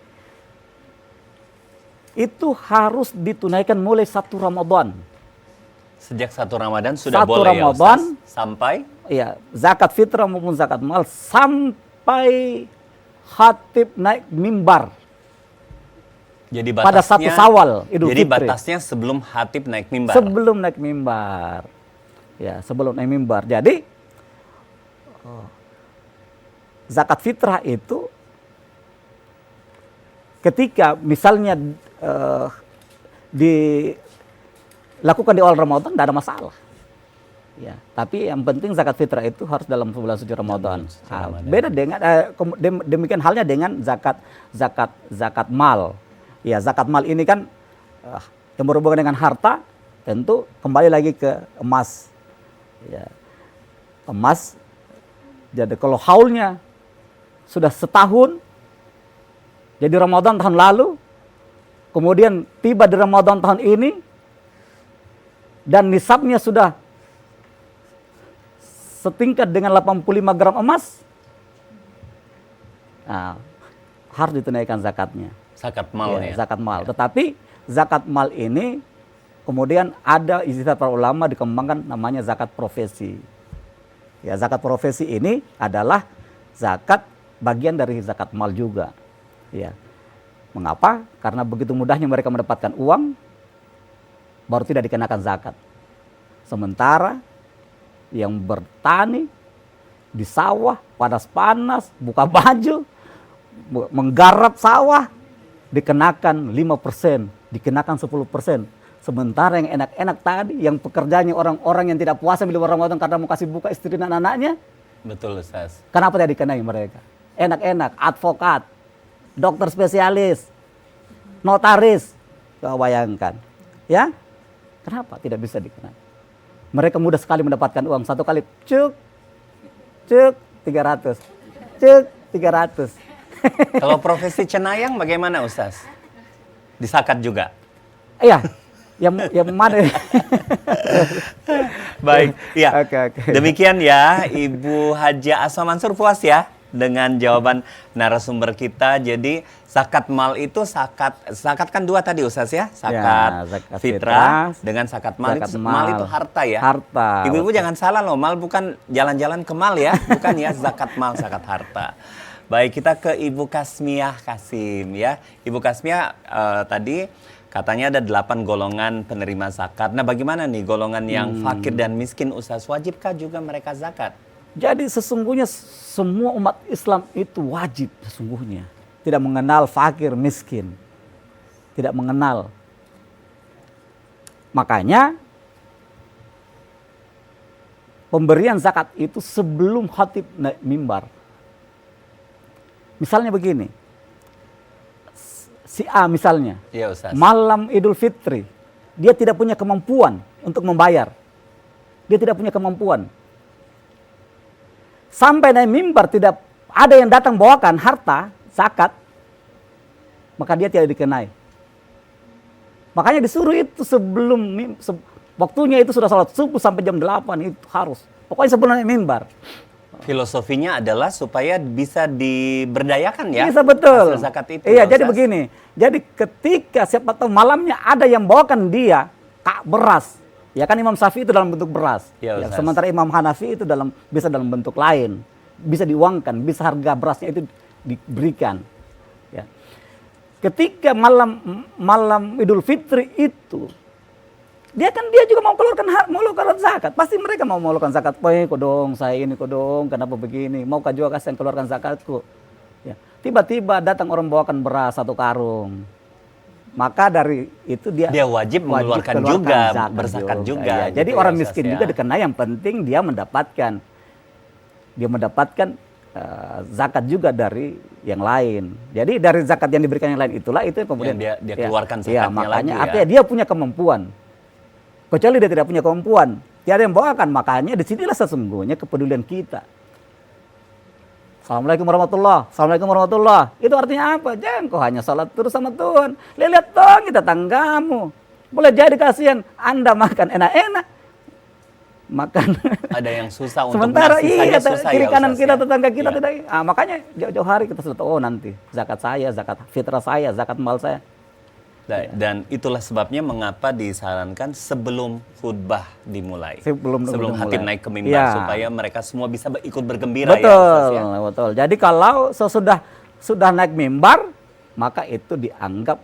itu harus ditunaikan mulai 1 Ramadan. Sejak 1 Ramadan sudah 1 boleh Ramadan, ya Ustaz? Sampai? Iya, zakat fitrah maupun zakat mal sampai khatib naik mimbar. Jadi Pada 1 Syawal, Idul Jadi Fitri. batasnya sebelum khatib naik mimbar. Sebelum naik mimbar. Ya, sebelum naik mimbar. Jadi zakat fitrah itu ketika misalnya dilakukan di awal Ramadan tidak ada masalah. Ya, tapi yang penting zakat fitrah itu harus dalam bulan suci Ramadan. Beda dengan demikian halnya dengan zakat mal. Ya, zakat mal ini kan yang berhubungan dengan harta, tentu kembali lagi ke emas. Ya. Emas, jadi kalau haulnya sudah setahun, jadi Ramadan tahun lalu, kemudian tiba di Ramadan tahun ini, dan nisabnya sudah setingkat dengan 85 gram emas, nah, harus ditunaikan zakatnya. Zakat malnya. Ya, zakat mal. Tetapi zakat mal ini kemudian ada ijtihad para ulama dikembangkan namanya zakat profesi. Ya, zakat profesi ini adalah zakat bagian dari zakat mal juga. Ya. Mengapa? Karena begitu mudahnya mereka mendapatkan uang baru tidak dikenakan zakat. Sementara yang bertani di sawah panas-panas, buka baju, menggarap sawah, dikenakan 5%, dikenakan 10%. Sementara yang enak-enak tadi, yang pekerjaannya orang-orang yang tidak puasa di luar Ramadan karena mau kasih buka istri dan anak-anaknya, Betul Ustaz. kenapa tidak dikenai mereka? Enak-enak, advokat, dokter spesialis, notaris, coba bayangkan. Ya, kenapa tidak bisa dikenai? Mereka mudah sekali mendapatkan uang, satu kali cuk 300, cuk 300. Kalau profesi cenayang bagaimana Ustaz? Disakat juga? Iya, yang mana? Baik, ya. Oke. Demikian ya, Ibu Haja Asma Mansur, puas ya dengan jawaban narasumber kita. Jadi zakat mal itu zakat kan 2 tadi Ustaz ya, zakat zakat fitrah fitrah, dengan zakat mal. zakat Itu, mal. mal itu harta ya. Harta. Ibu-ibu jangan salah loh, mal bukan jalan-jalan ke mal ya, bukan ya, zakat mal, zakat harta. Baik, kita ke Ibu Kasmiah Kasim ya. Ibu Kasmiah tadi katanya ada 8 golongan penerima zakat. Nah, bagaimana nih golongan yang fakir dan miskin Ustaz? Wajibkah juga mereka zakat? Jadi sesungguhnya semua umat Islam itu wajib sesungguhnya. Tidak mengenal fakir, miskin. Tidak mengenal. Makanya pemberian zakat itu sebelum khatib naik mimbar. Misalnya begini, si A misalnya, Iya Ustaz. malam Idul Fitri, dia tidak punya kemampuan untuk membayar. Dia tidak punya kemampuan. Sampai naik mimbar tidak ada yang datang bawakan harta, zakat, maka dia tidak dikenai. Makanya disuruh itu sebelum waktunya itu sudah salat subuh sampai jam 8 itu harus. Pokoknya sebelum naik mimbar. Filosofinya adalah supaya bisa diberdayakan ya. Bisa betul. Hasil zakat itu. Iya, ya, jadi Ustaz? begini. Jadi ketika siapa tahu malamnya ada yang bawakan dia beras. Ya kan Imam Syafi'i itu dalam bentuk beras. Ya, Ya, Ustaz. sementara Imam Hanafi itu bisa dalam bentuk lain. Bisa diuangkan, bisa harga berasnya itu diberikan. Ya. ketika malam Idul Fitri itu, dia juga mau keluarkan zakat. Pasti mereka mau mengeluarkan zakat. Kok dong, saya ini kok dong, kenapa begini? Mau juga kasih yang keluarkan zakatku. Ya. Tiba-tiba datang orang bawakan beras 1 karung. Maka dari itu dia wajib mengeluarkan juga, berzakat juga. Ya. Jadi gitu orang ya, miskin Ustaz, juga ya. dikenai, yang penting dia mendapatkan zakat juga dari yang lain. Jadi dari zakat yang diberikan yang lain itulah itu yang kemudian dia keluarkan ya, zakatnya makanya lagi ya. artinya dia punya kemampuan. Kecuali dia tidak punya kemampuan, tiada yang bawakan. Makanya disinilah sesungguhnya kepedulian kita. Assalamualaikum warahmatullah. Assalamualaikum warahmatullah. Itu artinya apa? Jangan kau hanya salat terus sama Tuhan. Lihat dong kita tanggamu. Boleh jadi kasihan Anda makan enak-enak. Makan. Ada yang susah untuk Sementara ngasih saja susah kiri ya, kanan Ustaz, kita, ya. tetangga kita Iya. tidak. Makanya jauh-jauh hari kita sudah tahu, nanti zakat saya, zakat fitrah saya, zakat mal saya. Dan itulah sebabnya mengapa disarankan sebelum khutbah dimulai. Sebelum Hatib mulai. naik ke mimbar Ya. supaya mereka semua bisa ikut bergembira Betul, ya, Ustaz, ya. betul. Jadi kalau sudah naik mimbar, maka itu dianggap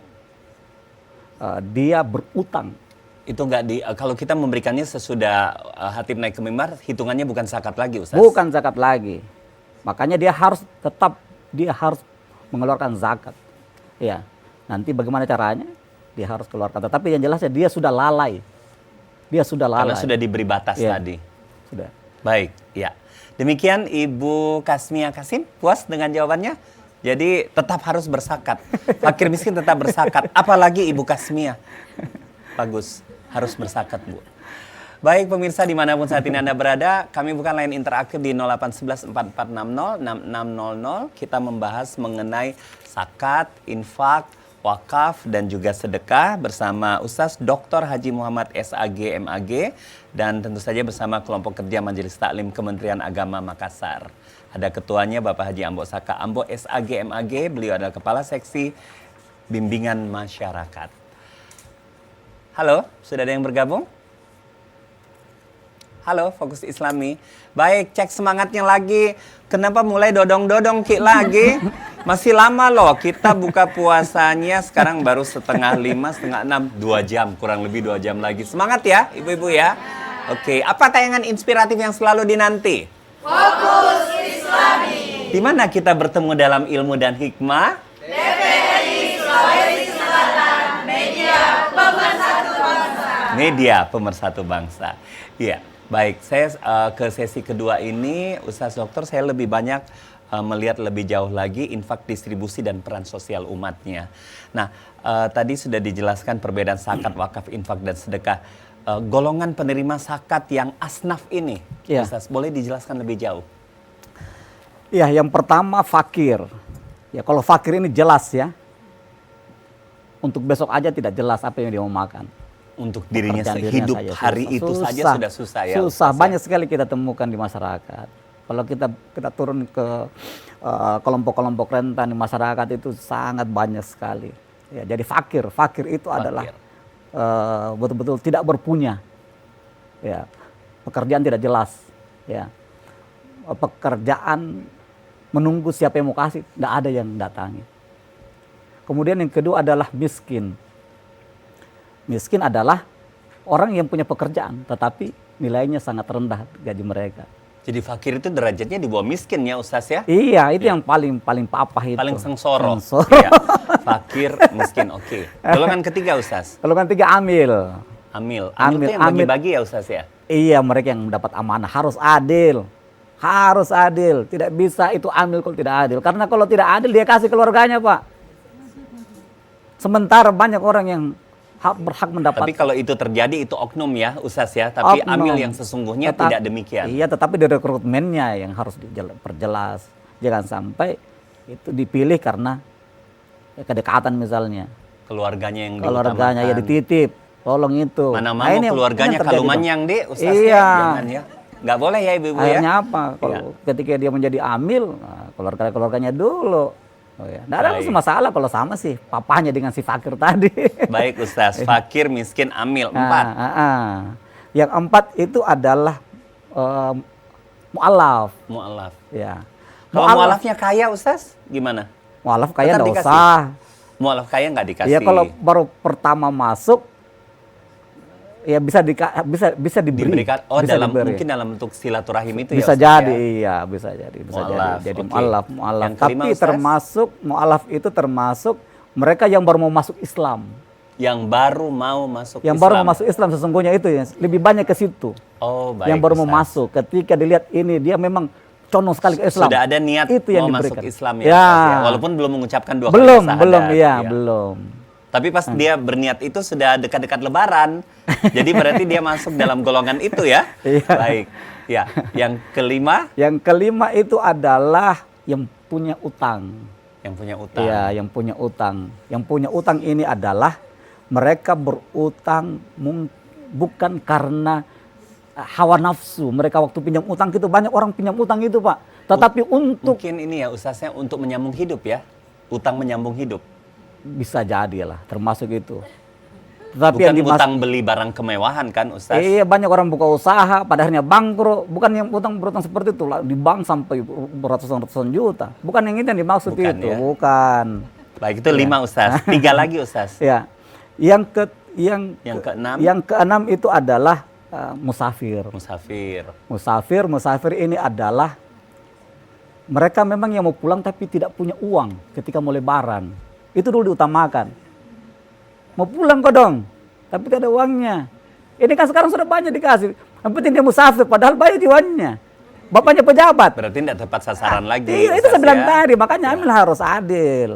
dia berutang. Itu enggak kalau kita memberikannya sesudah hatib naik ke mimbar, hitungannya bukan zakat lagi, Ustaz. Bukan zakat lagi. Makanya dia harus mengeluarkan zakat. Ya. Nanti bagaimana caranya? Dia harus keluarkan. Tetapi yang jelasnya dia sudah lalai. Dia sudah lalai. Karena sudah diberi batas Ya. tadi. Sudah. Baik, ya. Demikian Ibu Kasmia Kasim, puas dengan jawabannya? Jadi tetap harus berzakat. Fakir miskin tetap berzakat. Apalagi Ibu Kasmia. Bagus, harus berzakat, Bu. Baik pemirsa dimanapun saat ini Anda berada, kami bukan line interaktif di 0811 4460 6600. Kita membahas mengenai zakat, infak, wakaf dan juga sedekah bersama Ustaz Dr. Haji Muhammad SAG MAG dan tentu saja bersama kelompok kerja Majelis Taklim Kementerian Agama Makassar. Ada ketuanya Bapak Haji Ambo Saka Ambo SAG MAG, beliau adalah Kepala Seksi Bimbingan Masyarakat. Halo, sudah ada yang bergabung? Halo, Fokus Islami. Baik, cek semangatnya lagi. Kenapa mulai dodong-dodong Ki lagi? Masih lama loh, kita buka puasanya sekarang baru 4:30, 5:30, 2 jam, kurang lebih 2 jam lagi. Semangat ya, ibu-ibu ya. Oke, apa tayangan inspiratif yang selalu dinanti? Fokus Islami. Di mana kita bertemu dalam ilmu dan hikmah? TVRI Sulawesi Selatan, media pemersatu bangsa. Media pemersatu bangsa. Iya. Baik, saya ke sesi kedua ini, Ustaz Dokter, saya lebih banyak melihat lebih jauh lagi infak, distribusi, dan peran sosial umatnya. Nah, tadi sudah dijelaskan perbedaan zakat, wakaf, infak, dan sedekah. Golongan penerima zakat yang asnaf ini, Ya. Ustaz, boleh dijelaskan lebih jauh? Iya, yang pertama fakir. Ya, kalau fakir ini jelas ya. Untuk besok aja tidak jelas apa yang dia mau makan. Untuk dirinya Pekerjaan hidup saja hari susah. itu saja Susah. sudah susah ya. Susah, Ustaz, ya? banyak sekali kita temukan di masyarakat. Kalau kita turun ke kelompok-kelompok rentan di masyarakat itu sangat banyak sekali. Ya, jadi fakir itu adalah betul-betul tidak berpunya. Ya, pekerjaan tidak jelas. Ya, pekerjaan menunggu siapa yang mau kasih, tidak ada yang datangi. Kemudian yang kedua adalah miskin. Miskin adalah orang yang punya pekerjaan, tetapi nilainya sangat rendah gaji mereka. Jadi fakir itu derajatnya di bawah miskin ya Ustaz ya? Iya, itu yang paling papah itu. Paling sengsoro. Sengsoro. Iya. Fakir, miskin, oke. Golongan ketiga Ustaz? Golongan tiga amil. Amil. Amil, Amil itu yang amil. bagi-bagi ya Ustaz ya? Iya, mereka yang mendapat amanah harus adil. Harus adil. Tidak bisa itu amil kalau tidak adil. Karena kalau tidak adil dia kasih keluarganya, Pak. Sementara banyak orang yang berhak mendapat. Tapi kalau itu terjadi itu oknum ya Ustaz ya, tapi Oknum. amil yang sesungguhnya tidak demikian. Iya, tetapi di rekrutmennya yang harus diperjelas. Jangan sampai itu dipilih karena kedekatan misalnya. Keluarganya yang Keluarganya ya diutamakan. dititip, tolong itu. Mana Nah, mau ini keluarganya yang terjadi tuh. kalumanyang deh Ustaz Iya. ya, jangan ya. Nggak boleh ya ibu-ibu ya. Akhirnya apa? Kalau ketika dia menjadi amil, nah, keluarganya dulu. Oh ya, nggak ada Baik. masalah kalau sama sih papahnya dengan si fakir tadi. Baik Ustaz, fakir, miskin, amil, 4. Yang 4 itu adalah mu'alaf. Mu'alaf. Ya. Kalau mu'alafnya kaya Ustaz, gimana? Mu'alaf kaya Tetap nggak dikasih. usah. Mualaf kaya nggak dikasih? Ya kalau baru pertama masuk, ya bisa diberi. Diberikan. Oh, bisa dalam diberi. mungkin dalam bentuk silaturahim itu Bisa ya. Ustaz, jadi, ya? iya bisa jadi, bisa Mu'alaf, jadi. Jadi oke. mu'alaf. Yang kelima, Tapi Ustaz? termasuk mu'alaf itu termasuk mereka yang baru mau masuk Islam. Yang baru mau masuk Yang Islam. baru mau masuk Islam sesungguhnya itu ya, lebih banyak ke situ. Oh, baik. Yang baru mau Ustaz. masuk, ketika dilihat ini dia memang condong sekali ke Islam. Sudah ada niat itu yang mau diberikan. masuk Islam ya, Ya. Ustaz, ya. Walaupun belum mengucapkan dua kali belum, syahadat. belum, iya, Ya. belum. Tapi pas dia berniat itu sudah dekat-dekat Lebaran. Jadi berarti dia masuk dalam golongan itu ya. Iya. Baik. Ya, yang kelima Yang kelima itu adalah yang punya utang. yang punya utang. Iya, yang punya utang. Yang punya utang ini adalah mereka berutang bukan karena hawa nafsu. Mereka waktu pinjam utang itu banyak orang pinjam utang itu, Pak. Tetapi untuk Mungkin ini ya Ustaznya untuk menyambung hidup ya. Utang menyambung hidup. bisa jadi lah, termasuk itu. Tetapi Bukan yang utang beli barang kemewahan kan Ustaz? Iya, banyak orang buka usaha, pada akhirnya bangkrut. Bukan yang berutang seperti itu lah, di bank sampai ratusan juta. Bukan yang itu yang dimaksud Bukan, itu, ya. bukan. Baik, itu 5 Ustaz. 3 lagi Ustaz. Ya, yang keenam? Yang keenam itu adalah musafir. Musafir ini adalah mereka memang yang mau pulang tapi tidak punya uang ketika mau lebaran. Itu dulu diutamakan. Mau pulang kok dong, tapi tidak ada uangnya. Ini kan sekarang sudah banyak dikasih. Yang penting dia musafir, padahal banyak uangnya. Bapaknya pejabat. Berarti tidak tepat sasaran lagi. Iya, itu Ustaz, saya bilang ya? tadi, makanya Amil harus adil.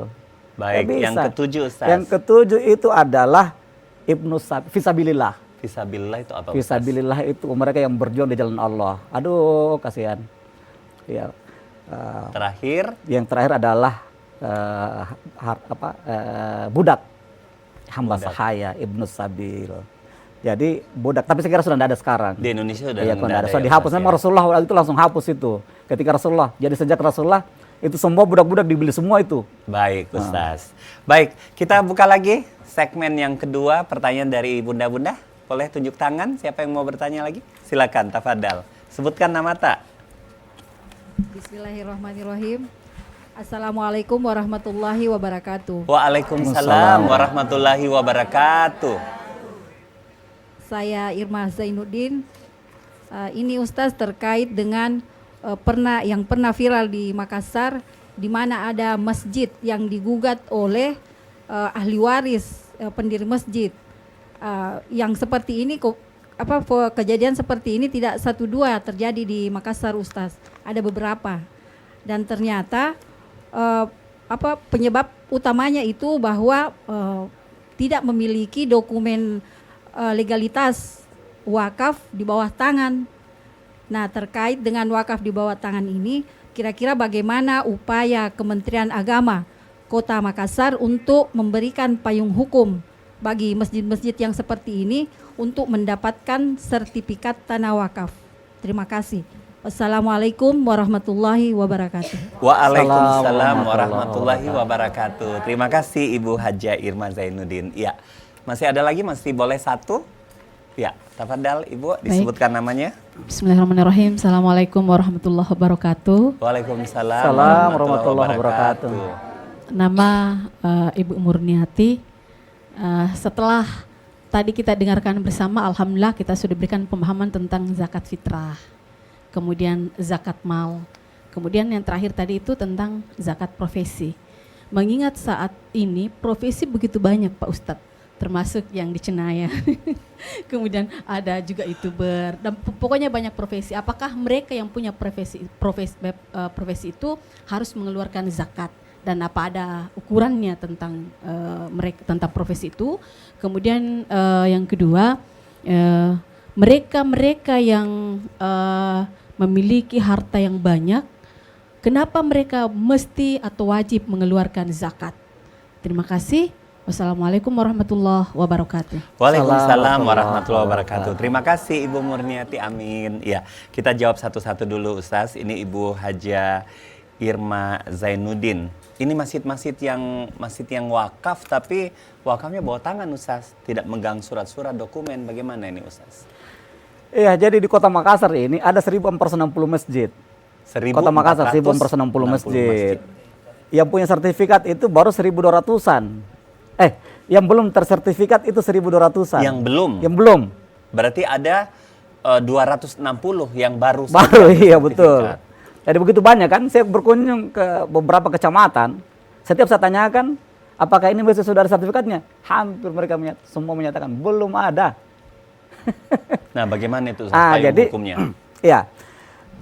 Baik, Nggak yang bisa. ketujuh Ustaz. Yang ketujuh itu adalah fisabilillah. Fisabilillah itu apa Ustaz? Fisabilillah itu mereka yang berjuang di jalan Allah. Aduh, kasihan. Ya. Terakhir, Yang terakhir adalah budak, hamba Budak. sahaya, ibnu sabil. Jadi budak, tapi sekarang sudah tidak ada sekarang. di Indonesia sudah Iya, nggak sudah ada. ya, Sudah dihapus. Ustaz, Memang ya? Rasulullah waktu itu langsung hapus itu. Ketika Rasulullah, jadi sejak Rasulullah itu semua budak-budak dibeli semua itu. Baik Ustaz. Baik, kita buka lagi segmen yang kedua, pertanyaan dari bunda-bunda. Boleh tunjuk tangan, siapa yang mau bertanya lagi? Silakan, tafadhal. Sebutkan nama tak. Bismillahirrahmanirrahim. Assalamualaikum warahmatullahi wabarakatuh. Waalaikumsalam warahmatullahi wabarakatuh. Saya Irma Zainuddin. Ini Ustaz terkait dengan yang pernah viral di Makassar, di mana ada masjid yang digugat oleh ahli waris pendiri masjid. Yang seperti ini kejadian seperti ini tidak 1-2 terjadi di Makassar Ustaz. Ada beberapa. Dan ternyata penyebab utamanya itu bahwa tidak memiliki dokumen legalitas wakaf di bawah tangan. Nah, terkait dengan wakaf di bawah tangan ini, kira-kira bagaimana upaya Kementerian Agama Kota Makassar untuk memberikan payung hukum bagi masjid-masjid yang seperti ini untuk mendapatkan sertifikat tanah wakaf. Terima kasih. Wassalamualaikum warahmatullahi wabarakatuh. Waalaikumsalam warahmatullahi wabarakatuh. Terima kasih Ibu Haja Irma Zainuddin. Ya, masih ada lagi, masih boleh satu? Ya, tafadhal Ibu, disebutkan namanya. Bismillahirrahmanirrahim. Assalamualaikum warahmatullahi wabarakatuh. Waalaikumsalam Salam warahmatullahi wabarakatuh. Nama Ibu Murniati. Setelah tadi kita dengarkan bersama, alhamdulillah kita sudah berikan pemahaman tentang zakat fitrah, kemudian zakat mal, kemudian yang terakhir tadi itu tentang zakat profesi. Mengingat saat ini profesi begitu banyak Pak Ustadz, termasuk yang di Cenaya. Kemudian ada juga YouTuber dan pokoknya banyak profesi. Apakah mereka yang punya profesi itu harus mengeluarkan zakat, dan apa ada ukurannya tentang mereka tentang profesi itu? Kemudian yang kedua, mereka yang memiliki harta yang banyak, kenapa mereka mesti atau wajib mengeluarkan zakat? Terima kasih. Wassalamualaikum warahmatullahi wabarakatuh. Waalaikumsalam warahmatullahi wabarakatuh. Terima kasih Ibu Murniati, amin. Ya, kita jawab satu-satu dulu Ustaz. Ini Ibu Haja Irma Zainuddin. Ini masjid yang wakaf, tapi wakafnya bawa tangan Ustaz, tidak megang surat-surat dokumen. Bagaimana ini Ustaz? Iya, jadi di Kota Makassar ini ada 1460 masjid. Kota Makassar 1460 masjid. Yang punya sertifikat itu baru 1200-an. yang belum tersertifikat itu 1.200-an. Yang belum. Yang belum. Berarti ada 260 yang baru. Baru, saja iya sertifikat. betul. Jadi begitu banyak kan, saya berkunjung ke beberapa kecamatan, setiap saya tanyakan, apakah ini masih sudah ada sertifikatnya? Hampir mereka semua menyatakan, belum ada. Nah, bagaimana itu payung jadi, hukumnya? Iya,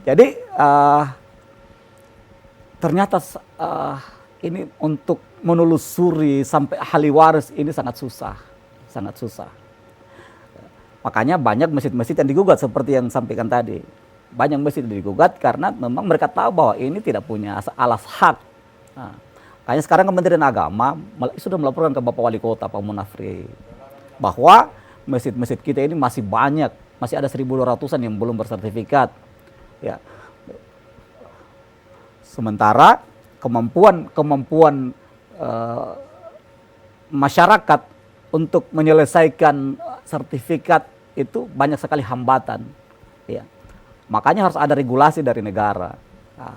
jadi ternyata ini untuk menelusuri sampai ahli waris ini sangat susah, sangat susah. Makanya banyak masjid-masjid yang digugat seperti yang sampaikan tadi. Banyak masjid yang digugat karena memang mereka tahu bahwa ini tidak punya alas hak. Nah, makanya sekarang Kementerian Agama sudah melaporkan ke Bapak Wali Kota, Pak Munafri, bahwa masjid-masjid kita ini masih banyak, masih ada 1.200-an yang belum bersertifikat. Ya. Sementara kemampuan masyarakat untuk menyelesaikan sertifikat itu banyak sekali hambatan. Ya. Makanya harus ada regulasi dari negara. Nah,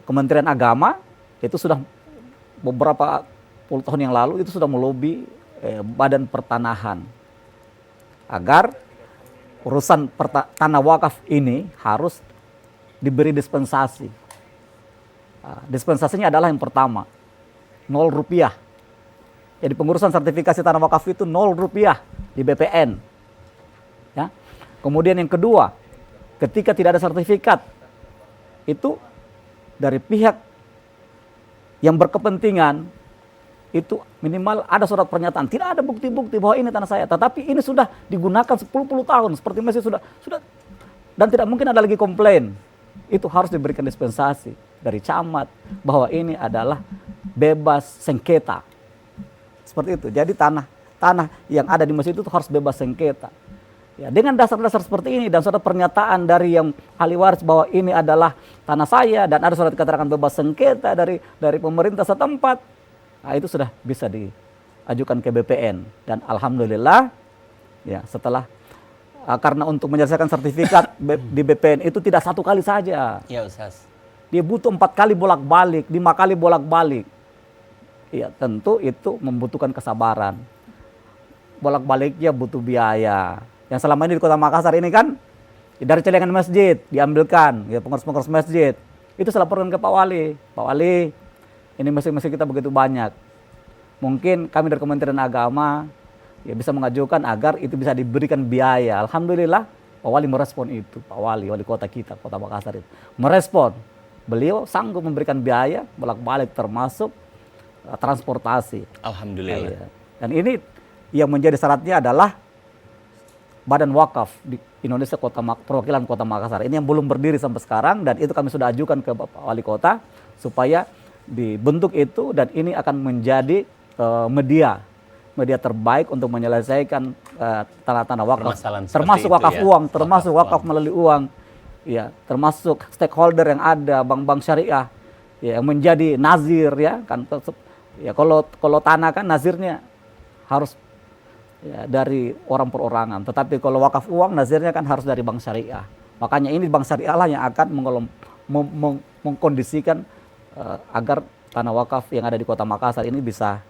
Kementerian Agama itu sudah beberapa puluh tahun yang lalu itu sudah melobi Badan Pertanahan agar urusan tanah wakaf ini harus diberi dispensasi. Dispensasinya adalah yang pertama, 0 rupiah. Jadi pengurusan sertifikasi tanah wakaf itu 0 rupiah di BPN. Ya. Kemudian yang kedua, ketika tidak ada sertifikat, itu dari pihak yang berkepentingan, itu minimal ada surat pernyataan. Tidak ada bukti-bukti bahwa ini tanah saya, tetapi ini sudah digunakan 10 tahun, seperti masih sudah dan tidak mungkin ada lagi komplain. Itu harus diberikan dispensasi dari camat bahwa ini adalah bebas sengketa. Seperti itu. Jadi tanah yang ada di masjid itu harus bebas sengketa. Ya, dengan dasar-dasar seperti ini dan surat pernyataan dari yang ahli waris bahwa ini adalah tanah saya dan ada surat keterangan bebas sengketa dari pemerintah setempat, nah itu sudah bisa diajukan ke BPN. Dan alhamdulillah, ya setelah karena untuk menyelesaikan sertifikat di BPN itu tidak satu kali saja. Ya, Ustaz. Dia butuh 4 kali bolak-balik, 5 kali bolak-balik. Ya tentu itu membutuhkan kesabaran. Bolak-baliknya butuh biaya. Yang selama ini di Kota Makassar ini kan dari celengan masjid diambilkan, ya pengurus-pengurus masjid. Itu saya laporkan ke Pak Wali. Pak Wali, ini masjid-masjid kita begitu banyak. Mungkin kami dari Kementerian Agama ya bisa mengajukan agar itu bisa diberikan biaya. Alhamdulillah Pak Wali merespon itu. Pak Wali, wali kota kita, Kota Makassar itu merespon. Beliau sanggup memberikan biaya bolak-balik termasuk transportasi. Alhamdulillah. Ya. Dan ini yang menjadi syaratnya adalah Badan Wakaf di Indonesia perwakilan Kota Makassar. Ini yang belum berdiri sampai sekarang dan itu kami sudah ajukan ke Bapak Wali Kota supaya dibentuk itu dan ini akan menjadi media terbaik untuk menyelesaikan tanah-tanah wakaf, termasuk wakaf uang, termasuk wakaf melalui uang, ya, termasuk stakeholder yang ada, bank-bank syariah, ya, yang menjadi nazir, ya, kan, ya kalau tanah kan nazirnya harus ya, dari orang perorangan, tetapi kalau wakaf uang nazirnya kan harus dari bank syariah. Makanya ini bank syariah lah yang akan mengkondisikan agar tanah wakaf yang ada di Kota Makassar ini bisa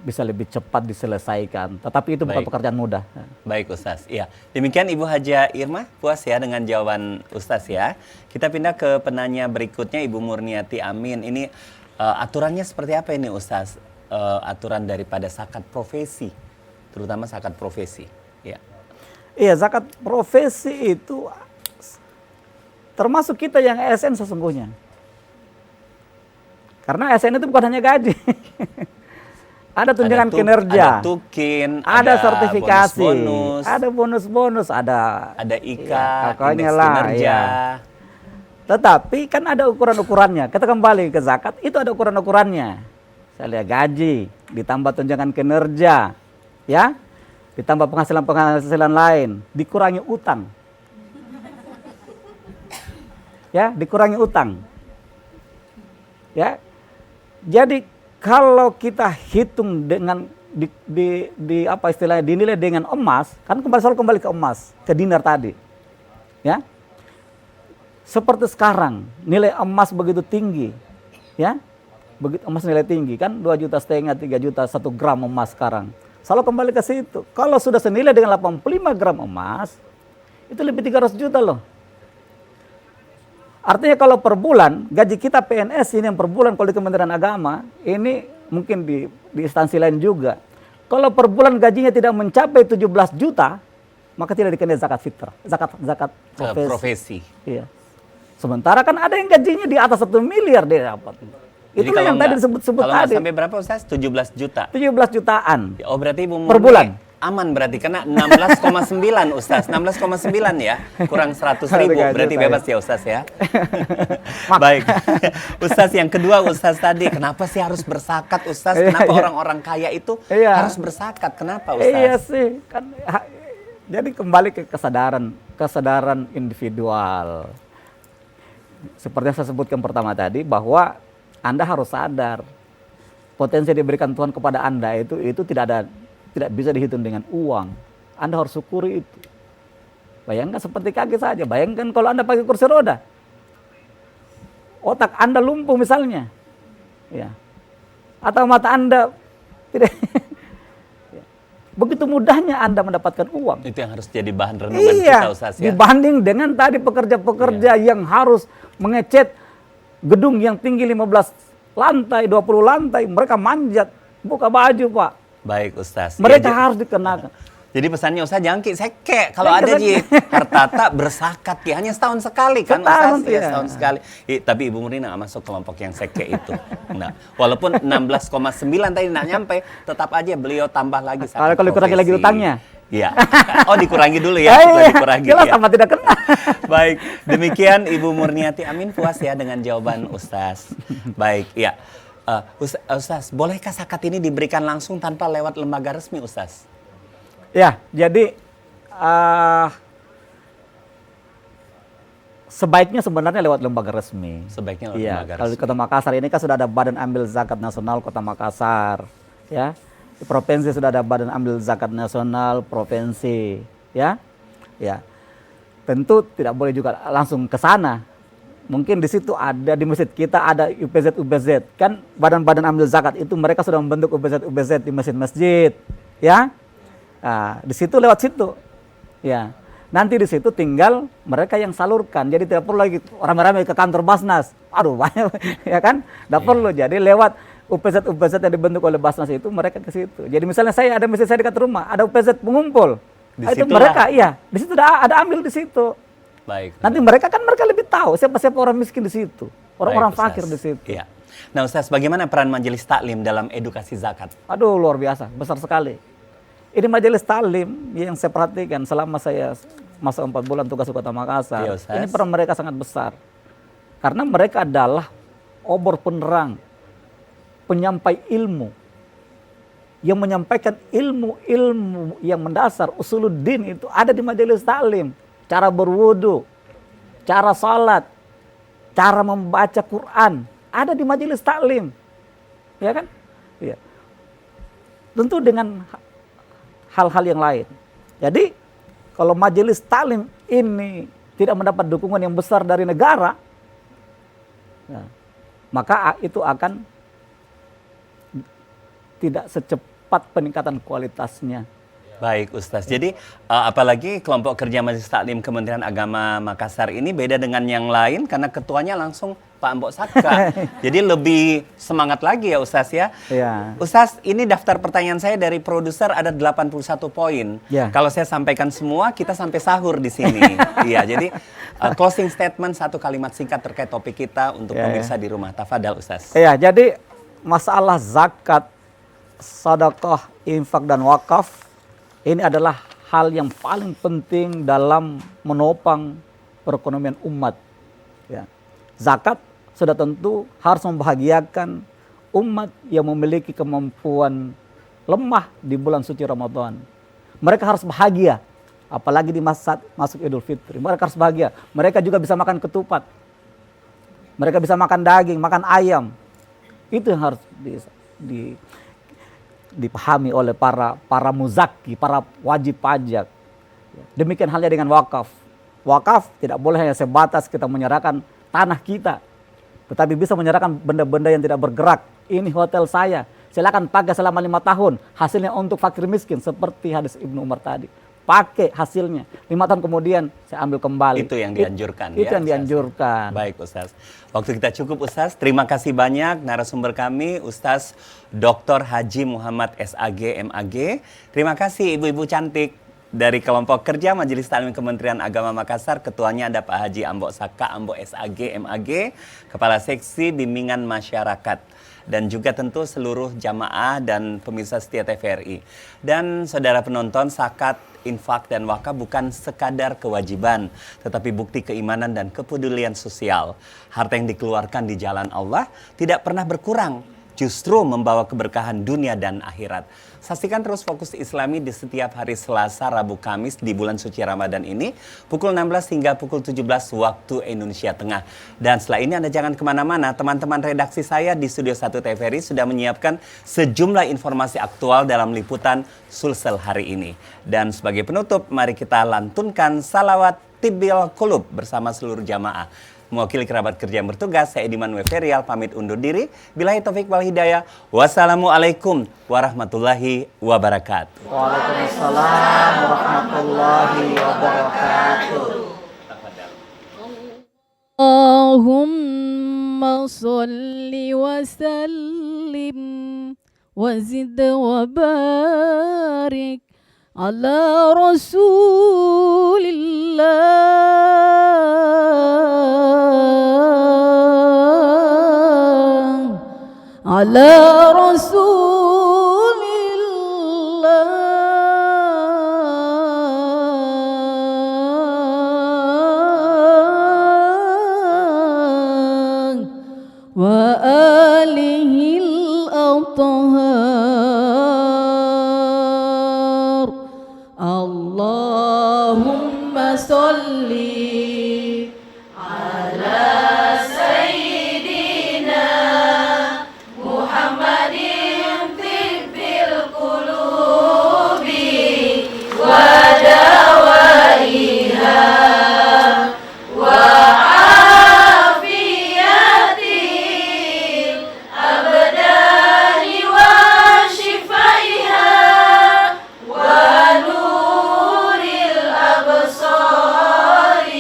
lebih cepat diselesaikan. Tetapi itu bukan pekerjaan mudah. Baik Ustaz. Iya. Demikian Ibu Haja Irma, puas ya dengan jawaban Ustaz ya. Kita pindah ke penanya berikutnya Ibu Murniati Amin. Ini aturannya seperti apa ini Ustaz? Aturan daripada zakat profesi, terutama zakat profesi. Ya. Iya, zakat profesi itu termasuk kita yang ASN sesungguhnya. Karena ASN itu bukan hanya gaji. Ada tunjangan kinerja, ada tukin, ada sertifikasi, bonus-bonus, ada bonus-bonus, ada IKA, pokoknya indeks lah, kinerja. ya. Tetapi kan ada ukuran-ukurannya. Kita kembali ke zakat, itu ada ukuran-ukurannya. Saya lihat gaji, ditambah tunjangan kinerja, ya, ditambah penghasilan lain, dikurangi utang, ya, dikurangi utang, ya. Jadi kalau kita hitung dengan di apa istilahnya dinilai dengan emas, kan selalu kembali ke emas, ke dinar tadi, ya. Seperti sekarang nilai emas begitu tinggi, ya, begitu emas nilai tinggi kan 2,5 juta, 3 juta 1 gram emas sekarang. Selalu kembali ke situ. Kalau sudah senilai dengan 85 gram emas, itu lebih 300 juta loh. Artinya kalau per bulan, gaji kita PNS ini yang per bulan kalau di Kementerian Agama, ini mungkin di instansi lain juga. Kalau per bulan gajinya tidak mencapai 17 juta, maka tidak dikenai zakat fitrah, zakat profesi. Iya. Sementara kan ada yang gajinya di atas 1 miliar dia dapat. Jadi Itulah yang tadi disebut-sebut kalau nggak tadi. sampai berapa Ustaz? 17 juta. 17 jutaan. Oh berarti Ibu Per Murni bulan. aman berarti karena 16,9 Ustaz. 16,9 ya. Kurang 100 ribu. Berarti bebas ya Ustaz ya. Baik. Ustaz yang kedua Ustaz tadi. Kenapa sih harus berzakat Ustaz? Kenapa orang-orang kaya itu harus berzakat? Kenapa Ustaz? Iya sih. Kan, jadi kembali ke kesadaran individual. Seperti yang saya sebutkan pertama tadi bahwa Anda harus sadar potensi yang diberikan Tuhan kepada Anda itu tidak bisa dihitung dengan uang. Anda harus syukuri itu. Bayangkan seperti kaki saja. Bayangkan kalau Anda pakai kursi roda, otak Anda lumpuh misalnya, ya, atau mata Anda tidak. Begitu mudahnya Anda mendapatkan uang. Itu yang harus jadi bahan renungan kita Ustaz ya. Dibanding dengan tadi pekerja-pekerja yang harus mengecat gedung yang tinggi 15 lantai, 20 lantai, mereka manjat, buka baju Pak. Baik Ustaz. Mereka harus dikenakan. Jadi pesannya Ustaz jangan seke. Kalau ada di hartata berzakat ya hanya setahun sekali kan Ustaz ya, setahun sekali. Tapi Ibu Murni nggak masuk kelompok yang seke itu. Nah, walaupun 16,9 tadi nggak nyampe, tetap aja beliau tambah lagi zakat. Kalau dikurangi lagi utangnya. Iya. Oh dikurangi dulu ya. Dikurangi. Jelas Ya. sama tidak kena. Baik, demikian Ibu Murniati. Amin puas ya dengan jawaban Ustaz. Baik, ya. Ustaz, bolehkah zakat ini diberikan langsung tanpa lewat lembaga resmi Ustaz? Ya, jadi sebaiknya sebenarnya lewat lembaga resmi. Sebaiknya lewat Iya, lembaga kalau di resmi. Kota Makassar ini kan sudah ada Badan Ambil Zakat Nasional Kota Makassar, ya. Di provinsi sudah ada Badan Ambil Zakat Nasional provinsi, ya. Ya. Tentu tidak boleh juga langsung ke sana. Mungkin di situ ada, di masjid kita ada UPZ. Kan badan-badan ambil zakat itu mereka sudah membentuk UPZ di masjid-masjid, ya. Nah, di situ lewat situ, ya. Nanti di situ tinggal mereka yang salurkan. Jadi tidak perlu lagi rame-rame ke kantor Basnas. Aduh banyak, ya kan? Tidak perlu. Jadi lewat UPZ yang dibentuk oleh Basnas itu mereka ke situ. Jadi misalnya saya ada masjid saya dekat rumah, ada UPZ pengumpul. Nah, itu mereka, iya, di situ ada ambil di situ. Baik. Nanti mereka lebih tahu siapa orang miskin di situ, orang-orang fakir di situ. Iya. Nah Ustaz, bagaimana peran majelis taklim dalam edukasi zakat? Aduh luar biasa, besar sekali. Ini majelis taklim yang saya perhatikan selama saya masa 4 bulan tugas di Kota Makassar. Iya, Ustaz. Ini peran mereka sangat besar. Karena mereka adalah obor penerang, penyampai ilmu. Yang menyampaikan ilmu-ilmu yang mendasar, usuluddin itu ada di majelis taklim. Cara berwudu, cara salat, cara membaca Quran, ada di majelis taklim. Ya kan? Ya. Tentu dengan hal-hal yang lain. Jadi, kalau majelis taklim ini tidak mendapat dukungan yang besar dari negara, ya, maka itu akan tidak secepat peningkatan kualitasnya. Baik Ustaz, jadi apalagi kelompok kerja Majelis Taklim Kementerian Agama Makassar ini beda dengan yang lain karena ketuanya langsung Pak Mbok Saka. Jadi lebih semangat lagi ya Ustaz ya. Ya. Ustaz, ini daftar pertanyaan saya dari produser ada 81 poin. Ya. Kalau saya sampaikan semua, kita sampai sahur di sini. Iya, jadi closing statement satu kalimat singkat terkait topik kita untuk pemirsa di rumah. Tafadhal Ustaz. Ya, jadi masalah zakat, sedekah, infak dan wakaf ini adalah hal yang paling penting dalam menopang perekonomian umat. Ya. Zakat sudah tentu harus membahagiakan umat yang memiliki kemampuan lemah di bulan suci Ramadan. Mereka harus bahagia, apalagi di masa masuk Idul Fitri. Mereka harus bahagia. Mereka juga bisa makan ketupat. Mereka bisa makan daging, makan ayam. Itu yang harus dipahami oleh para muzaki, para wajib pajak. Demikian halnya dengan wakaf. Wakaf tidak boleh hanya sebatas kita menyerahkan tanah kita. tetapi bisa menyerahkan benda-benda yang tidak bergerak. Ini hotel saya, silakan pakai selama 5 tahun, hasilnya untuk fakir miskin, seperti hadis Ibnu Umar tadi. Pakai hasilnya, 5 tahun kemudian saya ambil kembali. Itu yang dianjurkan. Itu ya, yang Ustaz. dianjurkan. Baik Ustaz, waktu kita cukup Ustaz. Terima kasih banyak narasumber kami Ustaz Dr. Haji Muhammad SAG MAG. Terima kasih ibu-ibu cantik dari kelompok kerja Majelis Taklim Kementerian Agama Makassar. Ketuanya ada Pak Haji Ambo Saka Ambo SAG MAG, Kepala Seksi Bimbingan Masyarakat. Dan juga tentu seluruh jamaah dan pemirsa setia TVRI. Dan saudara penonton, zakat, infak, dan wakaf bukan sekadar kewajiban, tetapi bukti keimanan dan kepedulian sosial. Harta yang dikeluarkan di jalan Allah tidak pernah berkurang, justru membawa keberkahan dunia dan akhirat. Saksikan terus Fokus Islami di setiap hari Selasa, Rabu, Kamis di bulan suci Ramadan ini, pukul 16 hingga pukul 17 waktu Indonesia Tengah. Dan setelah ini Anda jangan kemana-mana, teman-teman redaksi saya di Studio 1 TVRI sudah menyiapkan sejumlah informasi aktual dalam liputan Sulsel hari ini. Dan sebagai penutup, mari kita lantunkan salawat Tibbil Qulub bersama seluruh jamaah. Mewakili kerabat kerja yang bertugas, saya Ediman Weferial pamit undur diri. Billahi taufik wal hidayah. Wassalamualaikum warahmatullahi wabarakatuh. Waalaikumsalam warahmatullahi wabarakatuh. Allahumma salli wa sallim wa zid wa barik ala Rasulillah, ala Rasulillah wa alihil athhar. Allahumma salli ala sayyidina Muhammadin tibbil qulubi wa dawaiha wa afiyatil abdani wa shifaiha wa nuril absari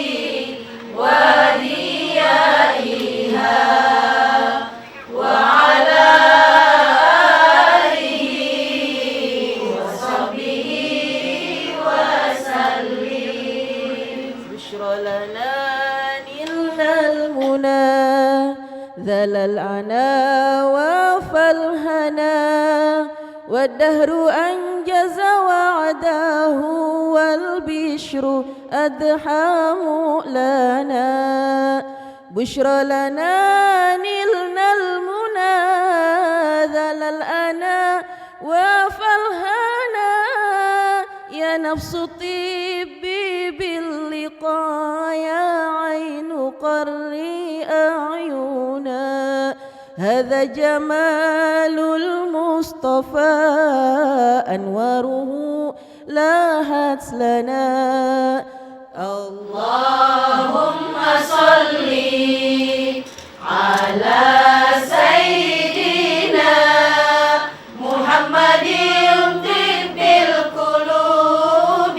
wa diyaiha wa ala alihi wa sahbihi wa sallim. Bushra lana nilnal muna dhalal ana wa falhana والدهر أنجز وعده والبشر أدحى مؤلنا بشرى لنا نلنا المنى ذل الأنا وفالهنا يا نفس طيبي باللقاء يا عين قري أعينا هذا جمال المصطفى أنواره لاهت لنا اللهم صل على سيدنا محمد طب القلوب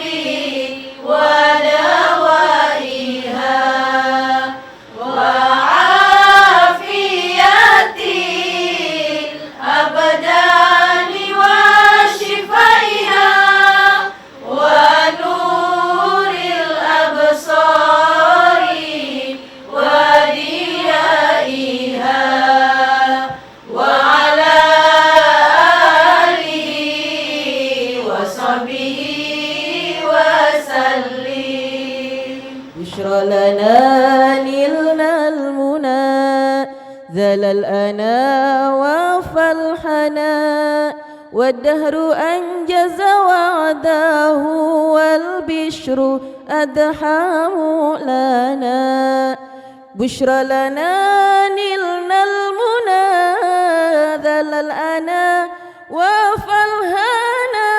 ودوائها وعافية الأبدان وشفائها ونور الأبصار وديائها وعلى آله وصحبه وسلم بشرى لنا نلنا المنى ذل الأنا وفالحنا والدهر أنجز وعده والبشر أدحى مؤلنا بشرى لنا نلنا المنى ذل الأنا وفالهنا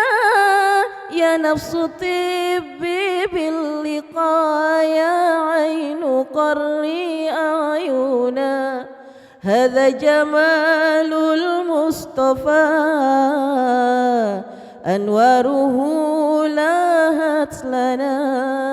يا نفس طبي باللقاء يا عين قري أعينا هذا جمال المصطفى أنواره لاهت لنا